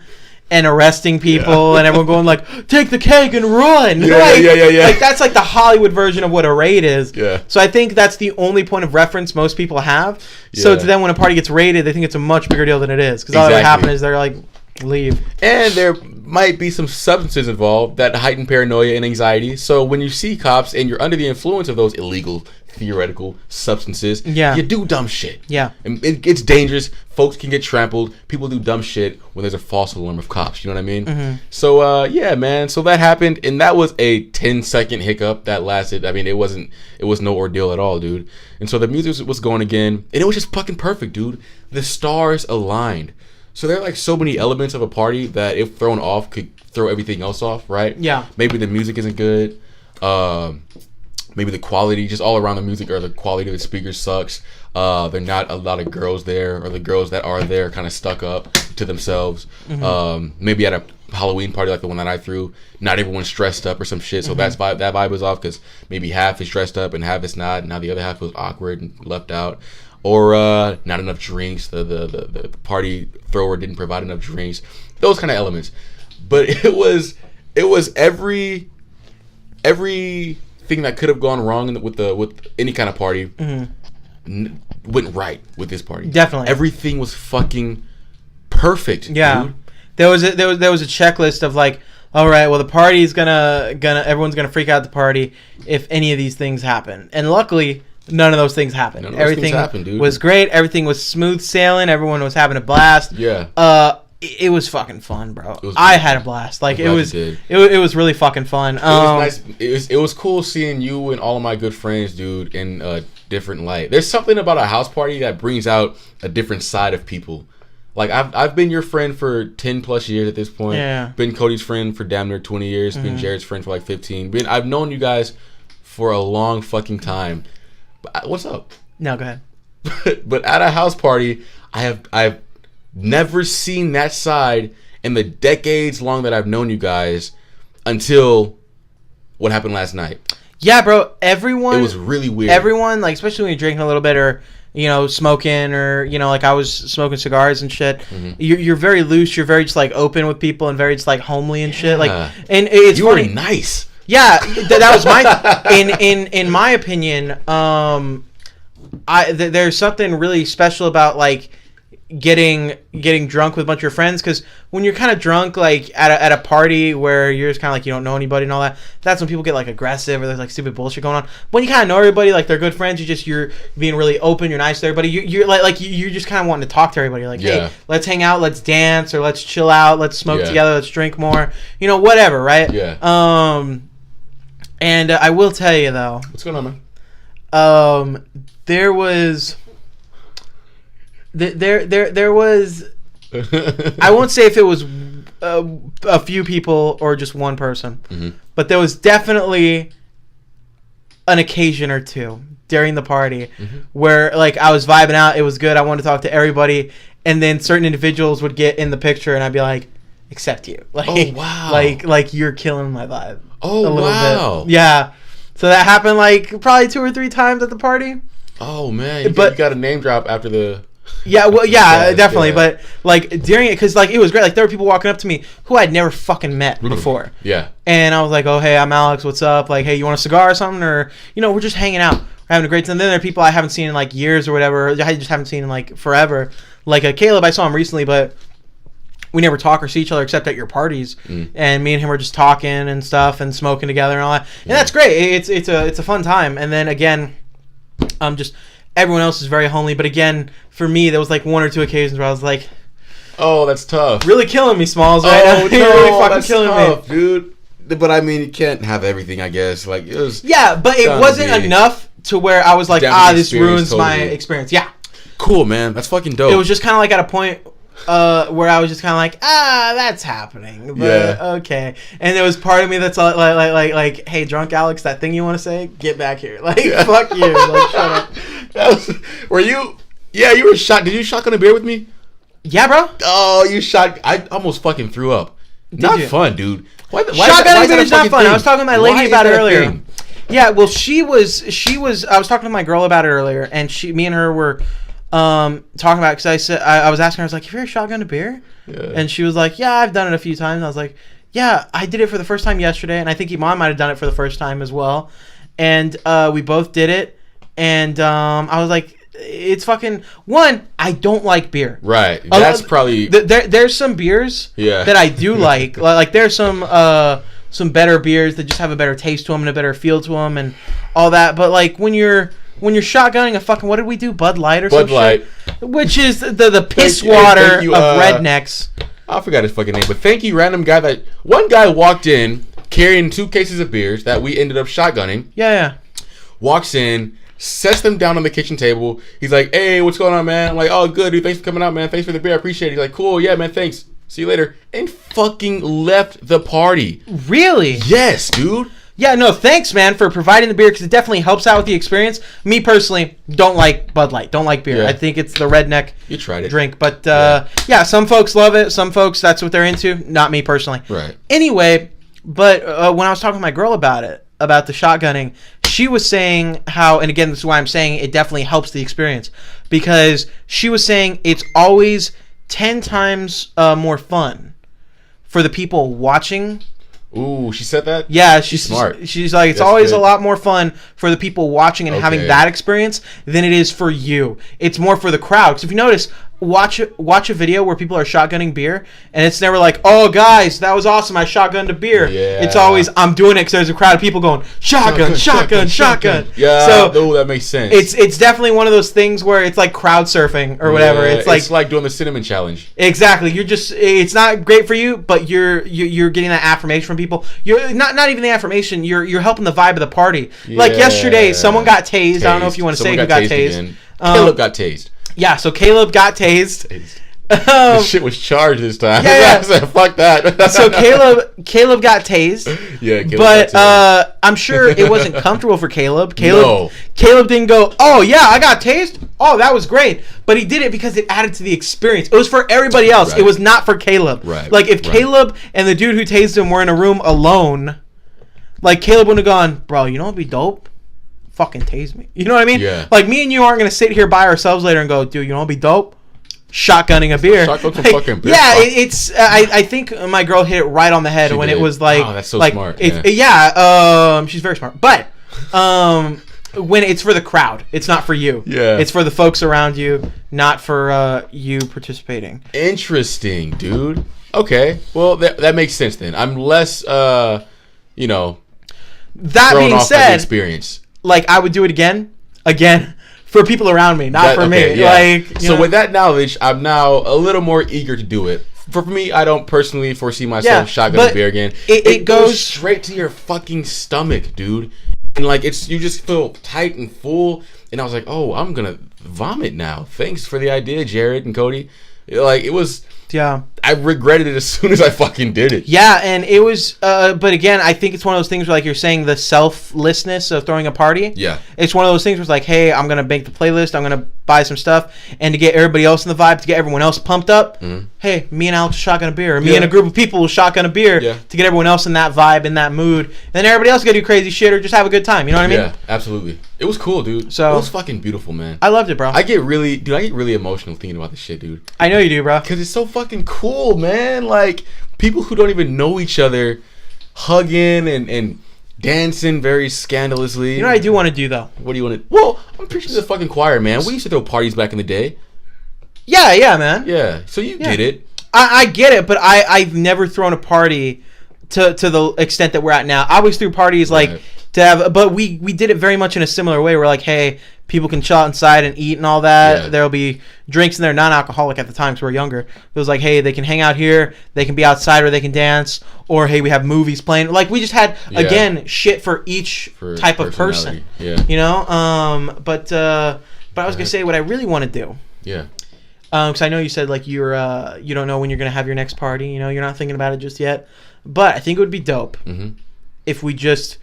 and arresting people, and everyone going like, take the cake and run. Yeah. Like, that's like the Hollywood version of what a raid is. Yeah. So I think that's the only point of reference most people have. Yeah. So to them, when a party gets raided, they think it's a much bigger deal than it is. Because all that would happen is they're like, leave. And there might be some substances involved that heighten paranoia and anxiety. So when you see cops and you're under the influence of those illegal, theoretical substances, you do dumb shit. Yeah. And it's dangerous. Folks can get trampled. People do dumb shit when there's a false alarm of cops. You know what I mean? Mm-hmm. So, yeah, man. So that happened, and that was a 10-second hiccup that lasted. I mean, it was no ordeal at all, dude. And so the music was going again, and it was just fucking perfect, dude. The stars aligned. So there are like so many elements of a party that if thrown off could throw everything else off, right? Yeah. Maybe the music isn't good. Maybe the quality, just all around the music, or the quality of the speakers sucks. There are not a lot of girls there, or the girls that are there kind of stuck up to themselves. Mm-hmm. Maybe at a Halloween party like the one that I threw, not everyone's dressed up or some shit. So that vibe was off because maybe half is dressed up and half is not. And now the other half was awkward and left out. Or not enough drinks. The party thrower didn't provide enough drinks. Those kind of elements. But it was everything that could have gone wrong with any kind of party went right with this party. Definitely, everything was fucking perfect. Yeah, dude. There was a checklist of like, all right, well the party's gonna everyone's gonna freak out at the party if any of these things happen, and luckily. None of those things happened. Everything was great. Everything was smooth sailing. Everyone was having a blast. Yeah. It was fucking fun, bro. I had a blast. Like it was really fucking fun. It was nice. It was cool seeing you and all of my good friends, dude, in a different light. There's something about a house party that brings out a different side of people. Like I've been your friend for 10 plus years at this point. Yeah. Been Cody's friend for damn near 20 years. Been Jared's friend for like 15. I've known you guys for a long fucking time. What's up? No, go ahead. But at a house party, I've never seen that side in the decades long that I've known you guys until what happened last night. Yeah, bro. Everyone. It was really weird. Everyone, like, especially when you're drinking a little bit or, you know, smoking or, you know, like I was smoking cigars and shit. Mm-hmm. You're very loose. You're very just like open with people and very just like homely and shit. Like, and it's you funny. were nice. Yeah, that was my in my opinion. There's something really special about like getting drunk with a bunch of your friends, because when you're kind of drunk like at a party where you're just kind of like you don't know anybody and all that, that's when people get like aggressive or there's like stupid bullshit going on. When you kind of know everybody, like they're good friends, you're being really open, you're nice to everybody, you're you're just kind of wanting to talk to everybody, like hey, let's hang out, let's dance, or let's chill out, let's smoke together, let's drink more, you know, whatever, right? And I will tell you though, what's going on, man? There was there was I won't say if it was a few people or just one person, but there was definitely an occasion or two during the party where like I was vibing out, it was good, I wanted to talk to everybody, and then certain individuals would get in the picture and I'd be like, except you, like, oh wow, like you're killing my vibe. Oh, a little wow. Bit. Yeah. So that happened like probably 2 or 3 times at the party. Oh man, you got a name drop after the. Yeah, well, yeah, definitely. Yeah. But like during it, because like it was great. Like there were people walking up to me who I'd never fucking met before. Yeah. And I was like, oh hey, I'm Alex. What's up? Like, hey, you want a cigar or something? Or you know, we're just hanging out, we're having a great time. And then there are people I haven't seen in like years or whatever. I just haven't seen in like forever. Like Caleb, I saw him recently, but we never talk or see each other except at your parties. And me and him were just talking and stuff and smoking together and all that. And that's great. It's a fun time. And then again, just everyone else is very homely. But again, for me, there was like 1 or 2 occasions where I was like, oh, that's tough. Really killing me, Smalls, right now. You're really fucking killing tough, me, dude. But I mean, you can't have everything, I guess. Like it was. Yeah, but it wasn't enough to where I was like, this ruins my experience. Yeah. Cool, man. That's fucking dope. It was just kind of like at a point where I was just kind of like, that's happening. But, okay. And there was part of me that's like, hey, drunk Alex, that thing you want to say, get back here. Like, fuck you. Like, shut up. Were you? Yeah, you were shot. Did you shotgun a beer with me? Yeah, bro. Oh, you shot. I almost fucking threw up. Not fun, dude. Shotgunning beer is not fun. I was talking to my lady about it earlier. Yeah, well, she was. I was talking to my girl about it earlier, and me and her were talking about it, because I said I was asking her, I was like, have you ever shotgunned a beer? Yeah. And she was like, yeah, I've done it a few times. And I was like, yeah, I did it for the first time yesterday, and I think Eman might have done it for the first time as well. And we both did it, and I was like, it's fucking one. I don't like beer. Right. That's probably there's some beers that I do like. Like there's some better beers that just have a better taste to them and a better feel to them and all that. But like when you're shotgunning a fucking, what did we do? Bud Light or something? Bud Light. Which is the piss water of rednecks. I forgot his fucking name, but thank you, random guy. One guy walked in carrying 2 cases of beers that we ended up shotgunning. Yeah. Walks in, sets them down on the kitchen table. He's like, hey, what's going on, man? I'm like, oh, good, dude. Thanks for coming out, man. Thanks for the beer. I appreciate it. He's like, cool. Yeah, man. Thanks. See you later. And fucking left the party. Really? Yes, dude. Yeah, no, thanks, man, for providing the beer, because it definitely helps out with the experience. Me, personally, don't like Bud Light. Don't like beer. Yeah. I think it's the redneck drink. But, yeah, some folks love it. Some folks, that's what they're into. Not me, personally. Right. Anyway, but when I was talking to my girl about it, about the shotgunning, she was saying how, and again, this is why I'm saying it definitely helps the experience, because she was saying it's always 10 times more fun for the people watching. Ooh, she said that? Yeah, she's smart. She's like, it's always a lot more fun for the people watching and having that experience than it is for you. It's more for the crowd. Because if you notice, watch a video where people are shotgunning beer, and it's never like, oh, guys, that was awesome, I shotgunned a beer. Yeah. It's always, I'm doing it because there's a crowd of people going, shotgun. Yeah, so that makes sense. It's definitely one of those things where it's like crowd surfing or whatever. Yeah, it's like doing the cinnamon challenge. Exactly. It's not great for you, but you're getting that affirmation from people. You're not even the affirmation. You're helping the vibe of the party. Yeah. Like yesterday, someone got tased. I don't know if you want to say who got tased. Caleb got tased. Yeah, so Caleb got tased. The shit was charged this time. Yeah. I said, fuck that. So Caleb got tased. Yeah, Caleb but got tased. I'm sure it wasn't comfortable for Caleb. No. Caleb didn't go, oh yeah, I got tased. Oh, that was great. But he did it because it added to the experience. It was for everybody else. Right. It was not for Caleb. Right. Like if Caleb and the dude who tased him were in a room alone, like Caleb wouldn't have gone, bro, you know what'd be dope? Fucking tase me. You know what I mean? Yeah. Like me and you aren't gonna sit here by ourselves later and go, dude, you know what'd be dope? Shotgunning a beer. Shotgun some fucking beer. Yeah, it's. I think my girl hit it right on the head when it was like. Oh, that's so like, smart. She's very smart. But when it's for the crowd, it's not for you. Yeah. It's for the folks around you, not for you participating. Interesting, dude. Okay, well that makes sense then. I'm less, That thrown being off by the said, experience. like I would do it again for people around me, not for me. Yeah. Like so with that knowledge, I'm now a little more eager to do it. For me, I don't personally foresee myself shotgunning beer again. It goes straight to your fucking stomach, dude. And like you just feel tight and full. And I was like, oh, I'm gonna vomit now. Thanks for the idea, Jared and Cody. Like it was. Yeah. I regretted it as soon as I fucking did it. Yeah, and it was, but again, I think it's one of those things where, like you're saying, the selflessness of throwing a party. Yeah. It's one of those things where it's like, hey, I'm going to make the playlist, I'm going to buy some stuff, and to get everybody else in the vibe, to get everyone else pumped up, hey, me and Alex will shotgun a beer, or me and a group of people will shotgun a beer to get everyone else in that vibe, in that mood, and then everybody else got to do crazy shit or just have a good time, you know what I mean? Yeah, absolutely. It was cool, dude. So, it was fucking beautiful, man. I loved it, bro. I get really emotional thinking about this shit, dude. I know you do, bro. Because it's so fucking cool, man. Like, people who don't even know each other hugging and dancing very scandalously. You know what I do want to do, though? What do you want to... Well, I'm preaching to the fucking choir, man. We used to throw parties back in the day. Yeah, man. Yeah, so you get it. I get it, but I've never thrown a party to the extent that we're at now. I always threw parties like to have, but we did it very much in a similar way. We're like, hey, people can chill out inside and eat and all that. Yeah. There'll be drinks in there, non-alcoholic at the time because we were younger. It was like, hey, they can hang out here, they can be outside, or they can dance, or hey, we have movies playing. Like we just had again shit for each type of person. Yeah, you know. But I was gonna say what I really want to do. Yeah. Because I know you said like you don't know when you're gonna have your next party. You know, you're not thinking about it just yet. But I think it would be dope if we just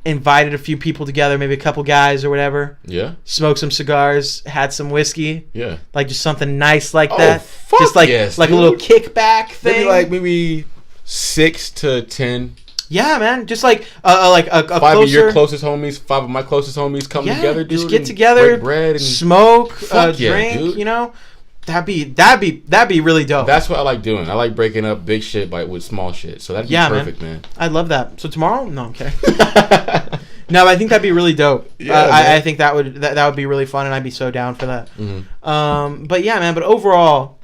invited a few people together, maybe a couple guys or whatever. Yeah. Smoked some cigars, had some whiskey. Yeah. Like just something nice like that. Fuck just like yes, like dude. a little kickback thing. Maybe 6 to 10. Yeah, man. Just like a 5 closer... of your closest homies, 5 of my closest homies come together, dude. Just get together, break bread and smoke, drink, dude. You know. That'd be really dope. That's what I like doing. I like breaking up big shit with small shit. So that'd be perfect, man. I'd love that. So tomorrow? No, I'm kidding. No, I think that'd be really dope. Yeah, I think that would be really fun, and I'd be so down for that. But yeah, man. But overall,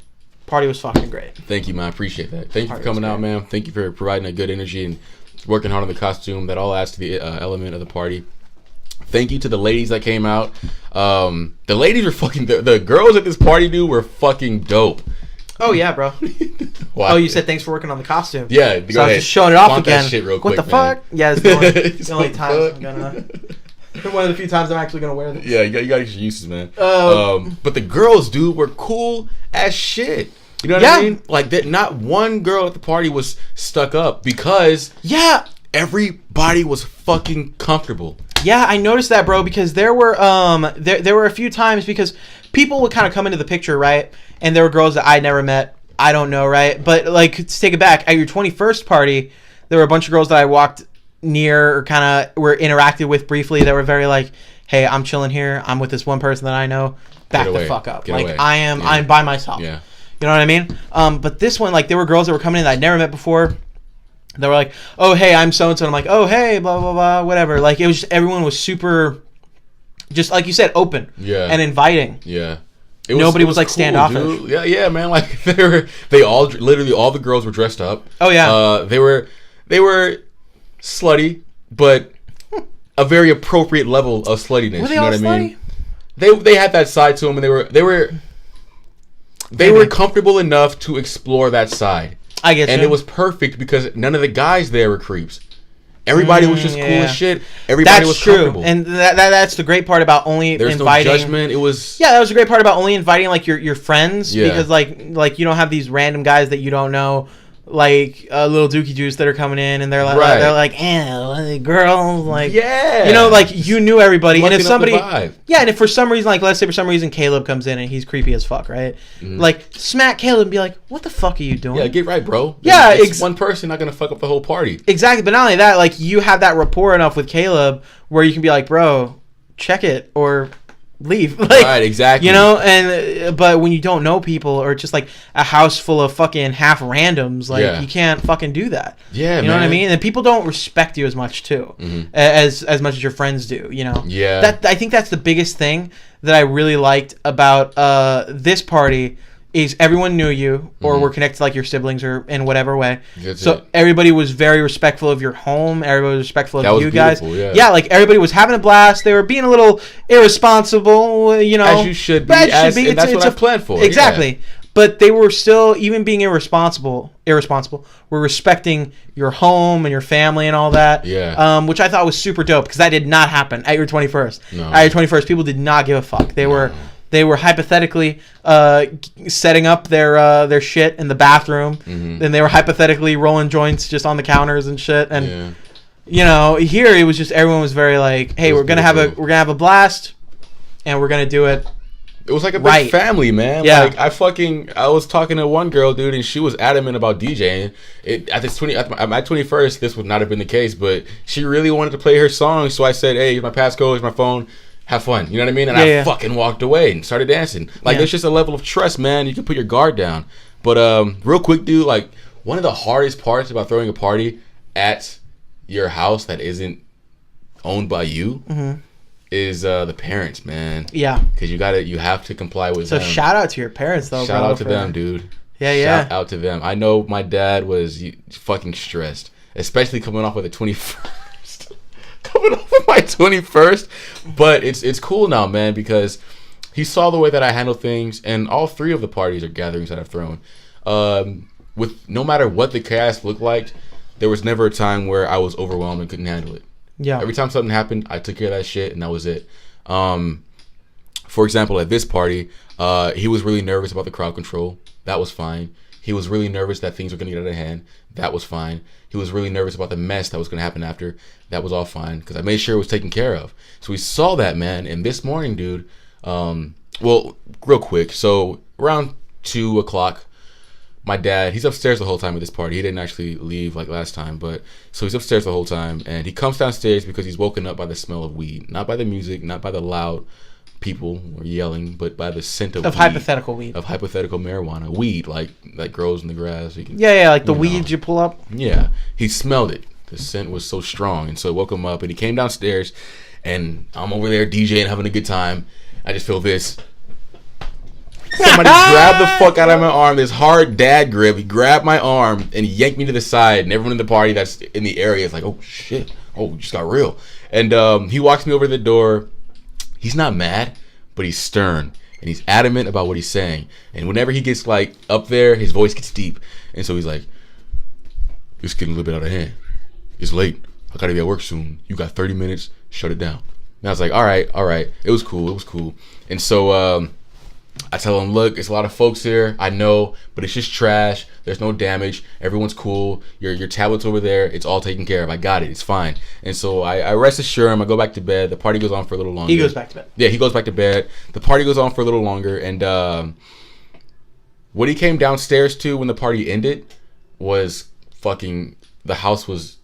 party was fucking great. Thank you, man. I appreciate that. Thank you for coming out, man. Thank you for providing a good energy and working hard on the costume. That all adds to the element of the party. Thank you to the ladies that came out. The ladies were fucking... The girls at this party, dude, were fucking dope. Oh, yeah, bro. Wow. Oh, you said thanks for working on the costume. Yeah, so I was just showing it off again. That shit real what quick, the fuck? Yeah, it's the only times I'm gonna... One of the few times I'm actually gonna wear this. Yeah, you gotta get your uses, man. But the girls, dude, were cool as shit. You know what I mean? Like, that. Not one girl at the party was stuck up because... Yeah. Everybody was fucking comfortable. Yeah, I noticed that, bro, because there were there were a few times because people would kind of come into the picture, right? And there were girls that I never met. I don't know, right? But like to take it back, at your 21st party, there were a bunch of girls that I walked near or kind of were interacted with briefly that were very like, "Hey, I'm chilling here. I'm with this one person that I know. Back the fuck up. Like I'm by myself." Yeah. You know what I mean? But this one, like, there were girls that were coming in that I'd never met before. They were like, oh, hey, I'm so-and-so. And I'm like, oh, hey, blah, blah, blah, whatever. Like, it was just, everyone was super, just like you said, open and inviting. Yeah. Nobody was like cool, standoffish. Dude. Yeah, man. Like, literally all the girls were dressed up. Oh, yeah. They were slutty, but a very appropriate level of sluttiness. Were they you know all what slutty? I mean? They had that side to them, and they were comfortable enough to explore that side. I guess. And it was perfect because none of the guys there were creeps. Everybody was just cool as shit. Everybody was comfortable. And that's the great part about only inviting. There's no judgment. It was that was the great part about only inviting like your friends because like you don't have these random guys that you don't know. Like little dookie juice that are coming in and they're like girls like like you knew everybody and if somebody and if for some reason like let's say for some reason Caleb comes in and he's creepy as fuck right like smack Caleb and be like what the fuck are you doing get right bro it's one person not gonna fuck up the whole party exactly but not only that like you have that rapport enough with Caleb where you can be like bro check it or leave like, right exactly and but when you don't know people or just like a house full of fucking half randoms like you can't fucking do that you know what I mean and people don't respect you as much too as much as your friends do that I think that's the biggest thing that I really liked about this party is everyone knew you or were connected to like your siblings or in whatever way. Everybody was very respectful of your home. Everybody was respectful of you guys. Like everybody was having a blast. They were being a little irresponsible, As you should be. And that's what I planned for. Exactly. Yeah. But they were still, even being irresponsible, were respecting your home and your family and all that. Yeah. Which I thought was super dope because that did not happen at your 21st. No. At your 21st, people did not give a fuck. They were hypothetically setting up their shit in the bathroom, and they were hypothetically rolling joints just on the counters and shit. And here it was just everyone was very like, "Hey, we're gonna have a blast, and we're gonna do it." It was like a big family, man. Yeah. Like I was talking to one girl, dude, and she was adamant about DJing. At my 21st, this would not have been the case, but she really wanted to play her song. So I said, "Hey, here's my passcode, here's my phone. Have fun." You know what I mean? And I fucking walked away and started dancing. Like there's just a level of trust, man. You can put your guard down. But real quick, dude, like one of the hardest parts about throwing a party at your house that isn't owned by you is the parents, man. Yeah. Because you have to comply with them. So shout out to your parents, though. Shout out to them, dude. Yeah. Shout out to them. I know my dad was fucking stressed, especially coming off with a 21st. Coming off with my 21st. But it's cool now, man, because he saw the way that I handle things, and all three of the parties or gatherings that I've thrown, with no matter what the cast looked like, there was never a time where I was overwhelmed and couldn't handle it. Yeah. Every time something happened, I took care of that shit, and that was it. For example, at this party, he was really nervous about the crowd control. That was fine. He was really nervous that things were going to get out of hand. That was fine. He was really nervous about the mess that was going to happen after. That was all fine, because I made sure it was taken care of. So we saw that, man. And this morning, dude, well, real quick. So around 2 o'clock, my dad, he's upstairs the whole time at this party. He didn't actually leave like last time, but so he's upstairs the whole time, and he comes downstairs because he's woken up by the smell of weed, not by the music, not by the loud people or yelling, but by the scent of weed, hypothetical weed, of hypothetical marijuana, weed like grows in the grass. You can, like the weeds you pull up. Yeah, he smelled it. The scent was so strong, and so it woke him up, and he came downstairs, and I'm over there DJing, having a good time. I just feel this. Somebody grabbed the fuck out of my arm, this hard dad grip. He grabbed my arm and he yanked me to the side, and everyone in the party that's in the area is like, "Oh shit, oh, it just got real." And he walks me over to the door. He's not mad, but he's stern, and he's adamant about what he's saying. And whenever he gets like up there, his voice gets deep, and so he's like, "It's getting a little bit out of hand. It's late. I gotta be at work soon. You got 30 minutes. Shut it down." And I was like, all right. It was cool. And so I tell him, "Look, it's a lot of folks here. I know, but it's just trash. There's no damage. Everyone's cool. Your tablet's over there. It's all taken care of. I got it. It's fine." And so I rest assure him. I go back to bed. The party goes on for a little longer. He goes back to bed. Yeah, he goes back to bed. The party goes on for a little longer. And what he came downstairs to when the party ended was fucking, the house was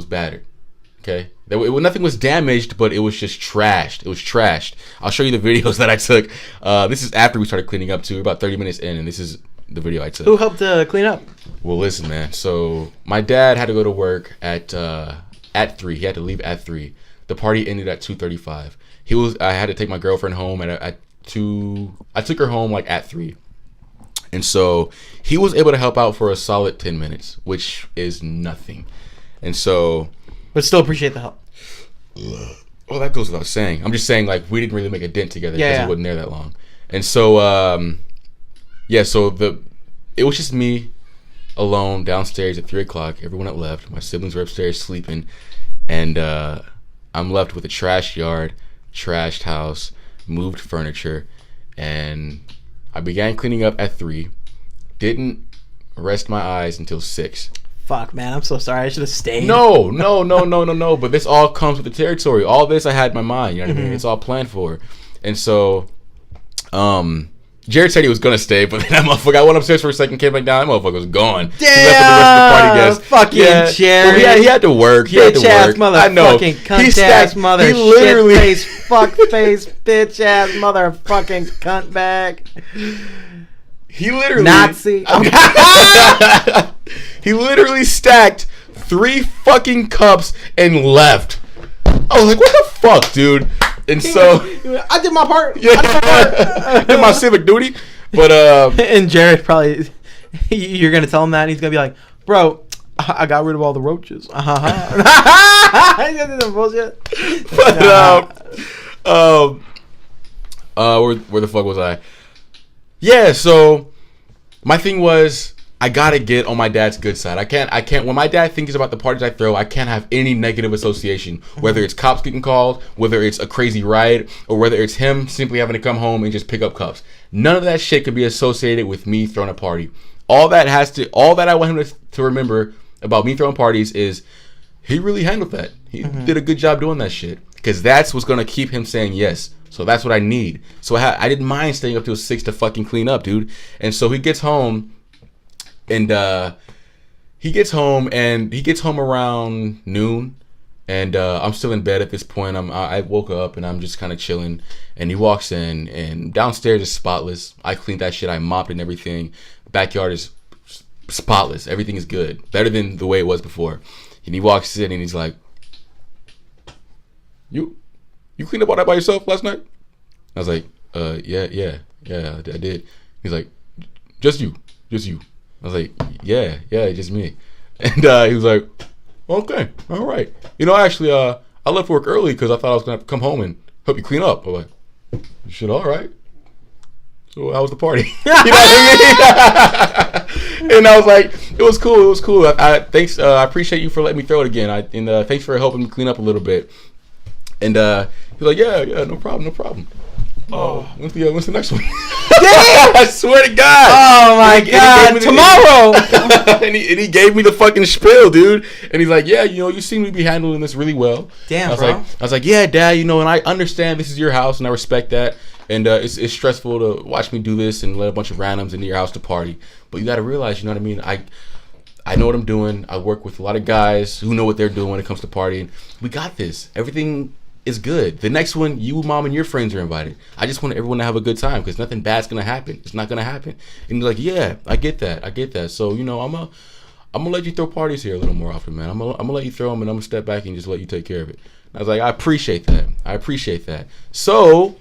battered. Okay, nothing was damaged, but it was just trashed. It was trashed. I'll show you the videos that I took. This is after we started cleaning up too. We're about 30 minutes in, and this is the video I took. Who helped clean up? Well, listen, man. So my dad had to go to work at 3. He had to leave at 3. The party ended at 2:35. I had to take my girlfriend home at 2. I took her home like at 3. And so he was able to help out for a solid 10 minutes, which is nothing. And so, but still appreciate the help. Well, that goes without saying. I'm just saying, like, we didn't really make a dent together because he wasn't there that long. And so, so it was just me, alone downstairs at 3 o'clock. Everyone had left. My siblings were upstairs sleeping. And I'm left with a trash yard, trashed house, moved furniture. And I began cleaning up at 3. Didn't rest my eyes until 6. Fuck, man, I'm so sorry. I should have stayed. No. But this all comes with the territory. All this I had in my mind. You know what I mean? It's all planned for. And so, Jared said he was gonna stay, but then that motherfucker, I went upstairs for a second, came back down, that motherfucker was gone. Damn! He left with the rest of the party guests. Fucking Jared. Well, he had to work. Bitch ass motherfucking cunt ass mother he literally shit face fuck face bitch ass motherfucking cunt bag. He literally Nazi. He literally stacked 3 fucking cups and left. I was like, what the fuck, dude? And so I did my part. Yeah, I did my civic duty. But and Jared probably, you're gonna tell him that, and he's gonna be like, "Bro, I got rid of all the roaches." Bullshit. But where the fuck was I? Yeah. So my thing was, I gotta get on my dad's good side. I can't. When my dad thinks about the parties I throw, I can't have any negative association. Whether it's cops getting called, whether it's a crazy riot, or whether it's him simply having to come home and just pick up cups. None of that shit could be associated with me throwing a party. All that I want him to remember about me throwing parties is he really handled that. He did a good job doing that shit. Because that's what's gonna keep him saying yes. So that's what I need. So I didn't mind staying up till 6 to fucking clean up, dude. And so he gets home. And he gets home around noon, and I'm still in bed at this point. I woke up and I'm just kind of chilling. And he walks in, and downstairs is spotless. I cleaned that shit. I mopped and everything. Backyard is spotless. Everything is good, better than the way it was before. And he walks in and he's like, "You cleaned up all that by yourself last night?" I was like, yeah, I did." He's like, just you." I was like, yeah, just me. And he was like, "Okay, all right. Actually, I left work early because I thought I was going to come home and help you clean up." I'm like, "Shit, all right. So how was the party?" You know what I mean? And I was like, it was cool. Thanks. I appreciate you for letting me throw it again. Thanks for helping me clean up a little bit. And he was like, yeah, no problem. Oh, when's the next one? Damn! I swear to God. Oh my God! Tomorrow. and he gave me the fucking spiel, dude. And he's like, "Yeah, you seem to be handling this really well." Damn, I was like, "Yeah, Dad. And I understand this is your house, and I respect that. And it's stressful to watch me do this and let a bunch of randoms into your house to party. But you got to realize, you know what I mean? I know what I'm doing. I work with a lot of guys who know what they're doing when it comes to partying. We got this. Everything is good. The next one, you, Mom, and your friends are invited. I just want everyone to have a good time because nothing bad's gonna happen. It's not gonna happen." And he's like, "Yeah, I get that. So I'm gonna let you throw parties here a little more often, man. I'm gonna let you throw them, and I'm gonna step back and just let you take care of it." And I was like, I appreciate that. So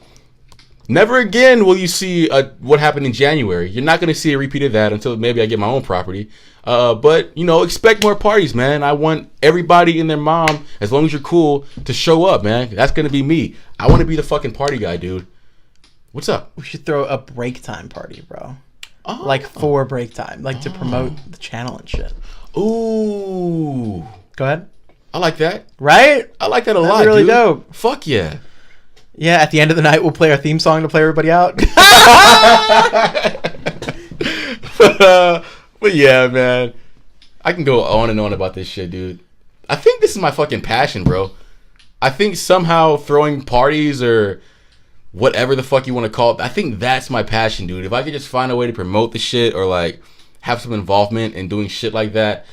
never again will you see what happened in January. You're not gonna see a repeat of that until maybe I get my own property. But expect more parties, man. I want everybody and their mom, as long as you're cool, to show up, man. That's gonna be me. I want to be the fucking party guy, dude. What's up? We should throw a break time party, bro. Oh. Like for break time, like to promote the channel and shit. Ooh. Go ahead. I like that. Right? I like that a lot, really dude. Dope. Fuck yeah. Yeah, at the end of the night, we'll play our theme song to play everybody out. But yeah, man, I can go on and on about this shit, dude. I think this is my fucking passion, bro. I think somehow throwing parties or whatever the fuck you want to call it, I think that's my passion, dude. If I could just find a way to promote the shit or like have some involvement in doing shit like that,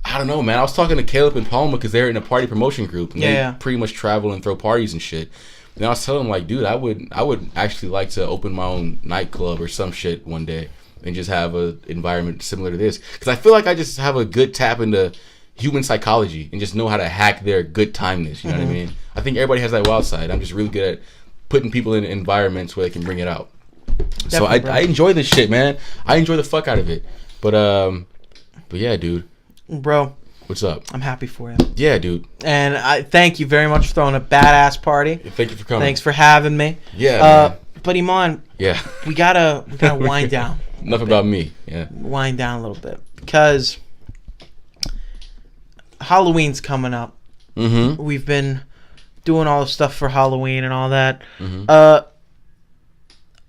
I don't know, man. I was talking to Caleb and Palma because they're in a party promotion group and they pretty much travel and throw parties and shit. And I was telling them, like, dude, I would actually like to open my own nightclub or some shit one day and just have an environment similar to this. Because I feel like I just have a good tap into human psychology and just know how to hack their good timeness. You know what I mean? I think everybody has that wild side. I'm just really good at putting people in environments where they can bring it out. Definitely, so I enjoy this shit, man. I enjoy the fuck out of it. But yeah, dude. Bro. What's up? I'm happy for you. Yeah, dude. And I thank you very much for throwing a badass party. Thank you for coming. Thanks for having me. Yeah. But Eman, yeah, we gotta wind down. Enough about me. Yeah. Wind down a little bit. because Halloween's coming up. Mm-hmm. We've been doing all the stuff for Halloween and all that. Mm-hmm.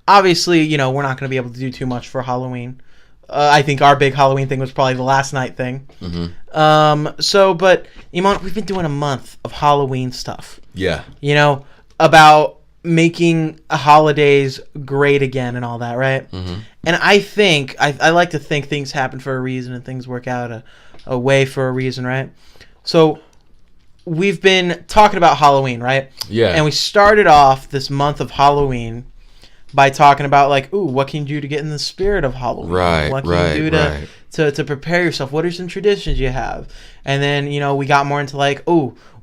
Obviously, we're not going to be able to do too much for Halloween. I think our big Halloween thing was probably the last night thing. Mm-hmm. But Eman, we've been doing a month of Halloween stuff. Yeah. About making holidays great again and all that, right? Mm-hmm. And I think I like to think things happen for a reason and things work out a way for a reason, right? So we've been talking about Halloween, right? Yeah. And we started off this month of Halloween by talking about what can you do to get in the spirit of Halloween? Right. What can you do to prepare yourself? What are some traditions you have? And then we got more into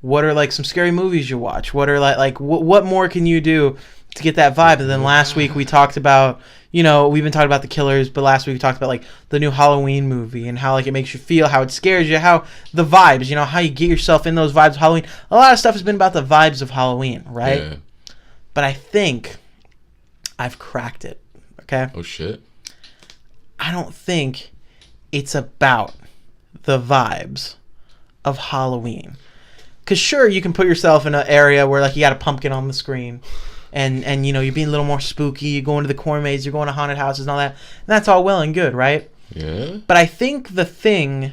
what are some scary movies you watch? What are what more can you do to get that vibe? And then last week we talked about we've been talking about The Killers, but last week we talked about the new Halloween movie and how it makes you feel, how it scares you, how the vibes, how you get yourself in those vibes of Halloween. A lot of stuff has been about the vibes of Halloween, right? Yeah. But I think I've cracked it. Okay? Oh shit. I don't think it's about the vibes of Halloween. Cause sure, you can put yourself in an area where you got a pumpkin on the screen, and you're being a little more spooky. You're going to the corn maze, you're going to haunted houses and all that. And that's all well and good, right? Yeah. But I think the thing,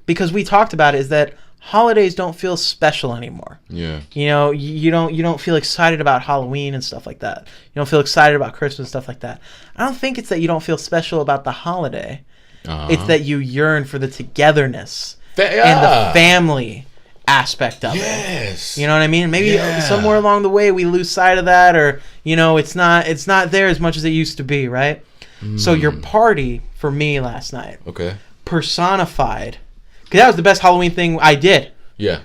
because we talked about it, is that holidays don't feel special anymore. Yeah. You don't feel excited about Halloween and stuff like that. You don't feel excited about Christmas and stuff like that. I don't think it's that you don't feel special about the holiday. Uh-huh. It's that you yearn for the togetherness and the family aspect of it. You know what I mean? Maybe somewhere along the way we lose sight of that, or it's not there as much as it used to be, right? So your party for me last night, personified, because that was the best Halloween thing I did. Yeah.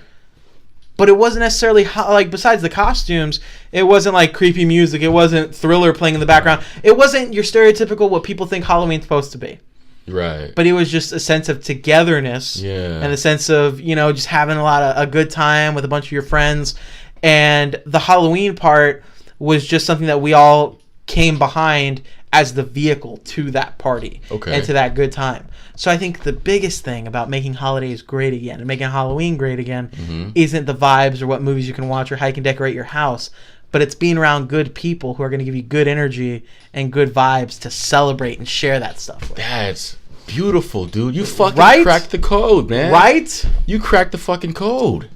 But it wasn't necessarily besides the costumes, it wasn't creepy music. It wasn't Thriller playing in the background. It wasn't your stereotypical what people think Halloween's supposed to be. Right. But it was just a sense of togetherness. Yeah. And the sense of, just having a good time with a bunch of your friends. And the Halloween part was just something that we all came behind as the vehicle to that party. Okay. And to that good time. So I think the biggest thing about making holidays great again and making Halloween great again isn't the vibes or what movies you can watch or how you can decorate your house. But it's being around good people who are going to give you good energy and good vibes to celebrate and share that stuff with. That's beautiful, dude. You fucking cracked the code, man. Right? You cracked the fucking code.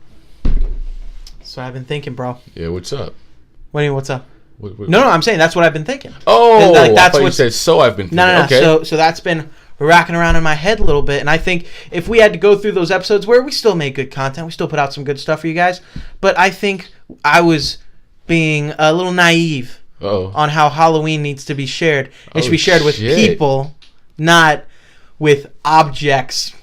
That's what I've been thinking, bro. Yeah, what's up? What do you mean, what's up? What? No, I'm saying that's what I've been thinking. Oh, that's what you said. So I've been thinking. No. Okay. So that's been racking around in my head a little bit, and I think if we had to go through those episodes where we still made good content, we still put out some good stuff for you guys, but I think I was being a little naive on how Halloween needs to be shared. It should be shared with people, not with objects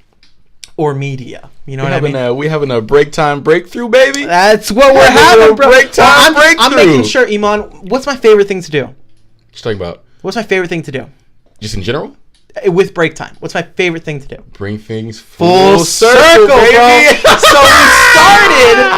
or media. You know what I mean? We having a break time breakthrough, baby. That's what we're having, bro. Break time breakthrough. I'm making sure, Eman. What's my favorite thing to do? What you talking about? What's my favorite thing to do? Just in general? With break time. What's my favorite thing to do? Bring things full circle, baby. So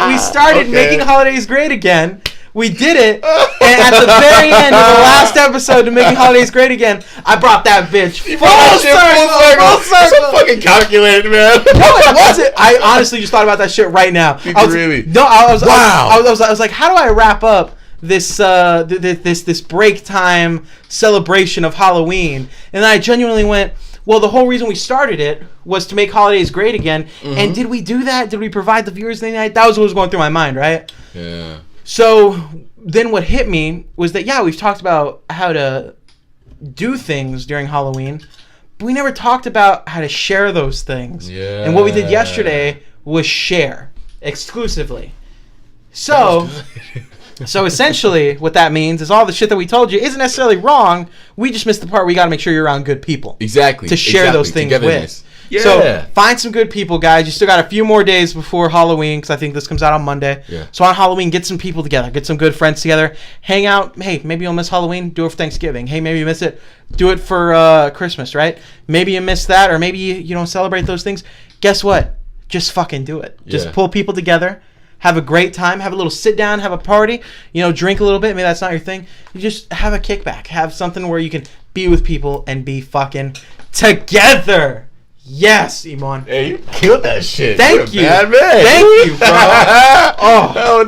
we started making holidays great again. We did it, and at the very end of the last episode of Making Holidays Great Again, I brought that bitch full circle. So fucking calculated, man. No, it wasn't. I honestly just thought about that shit right now. Really? No, I was like, how do I wrap up this this break time celebration of Halloween? And then I genuinely went, well, the whole reason we started it was to make holidays great again. And did we do that? Did we provide the viewers the night? That was what was going through my mind, right? Yeah. So then what hit me was that, we've talked about how to do things during Halloween, but we never talked about how to share those things. Yeah. And what we did yesterday was share exclusively. So essentially what that means is all the shit that we told you isn't necessarily wrong. We just missed the part where you got to make sure you're around good people. Exactly. To share those things with. Yeah. So find some good people, guys. You still got a few more days before Halloween, because I think this comes out on Monday. Yeah. So on Halloween, get some people together. Get some good friends together. Hang out. Hey, maybe you'll miss Halloween. Do it for Thanksgiving. Hey, maybe you miss it. Do it for Christmas, right? Maybe you miss that, or maybe you don't celebrate those things. Guess what? Just fucking do it. Just pull people together. Have a great time. Have a little sit down. Have a party. Drink a little bit. Maybe that's not your thing. You just have a kickback. Have something where you can be with people and be fucking together. Yes, Eman. Hey, you killed that shit. Thank you. Bad man. Thank you, bro. Oh,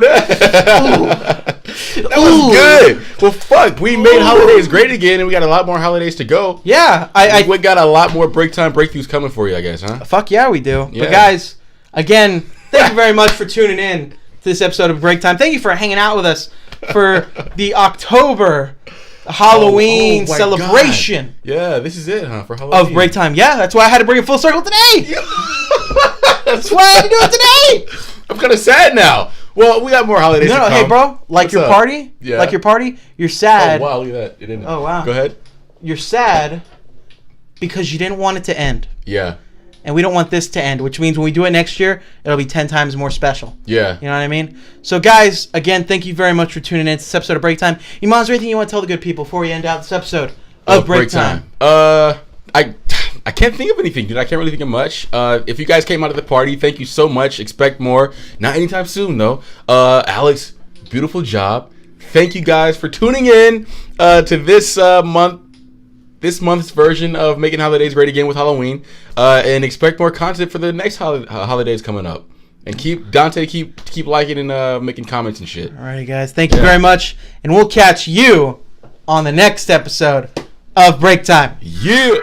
that was good. Well, fuck. We made holidays great again, and we got a lot more holidays to go. Yeah, we got a lot more break time breakthroughs coming for you, I guess, huh? Fuck yeah, we do. Yeah. But guys, again, thank you very much for tuning in to this episode of Break Time. Thank you for hanging out with us for the October Halloween my celebration. God. Yeah, this is it, huh? For Halloween. Of Break Time. Yeah, that's why I had to bring it full circle today. That's why I had to do it today. I'm kind of sad now. Well, we got more holidays to come. Hey, bro. Like What's your up? party? Yeah. Like your party? You're sad. Oh, wow, look at that. It didn't. Oh, wow. Go ahead. You're sad because you didn't want it to end. Yeah. And we don't want this to end, which means when we do it next year, it'll be 10 times more special. Yeah. You know what I mean? So, guys, again, thank you very much for tuning in to this episode of Break Time. Iman, is there anything you want to tell the good people before we end out this episode of Break Time? I can't think of anything, dude. I can't really think of much. If you guys came out of the party, thank you so much. Expect more. Not anytime soon, though. Alex, beautiful job. Thank you guys for tuning in to this month's version of Making Holidays Great Again with Halloween. And expect more content for the next holidays coming up. And keep liking and making comments and shit. All right, guys. Thank you very much. And we'll catch you on the next episode of Break Time. Yeah.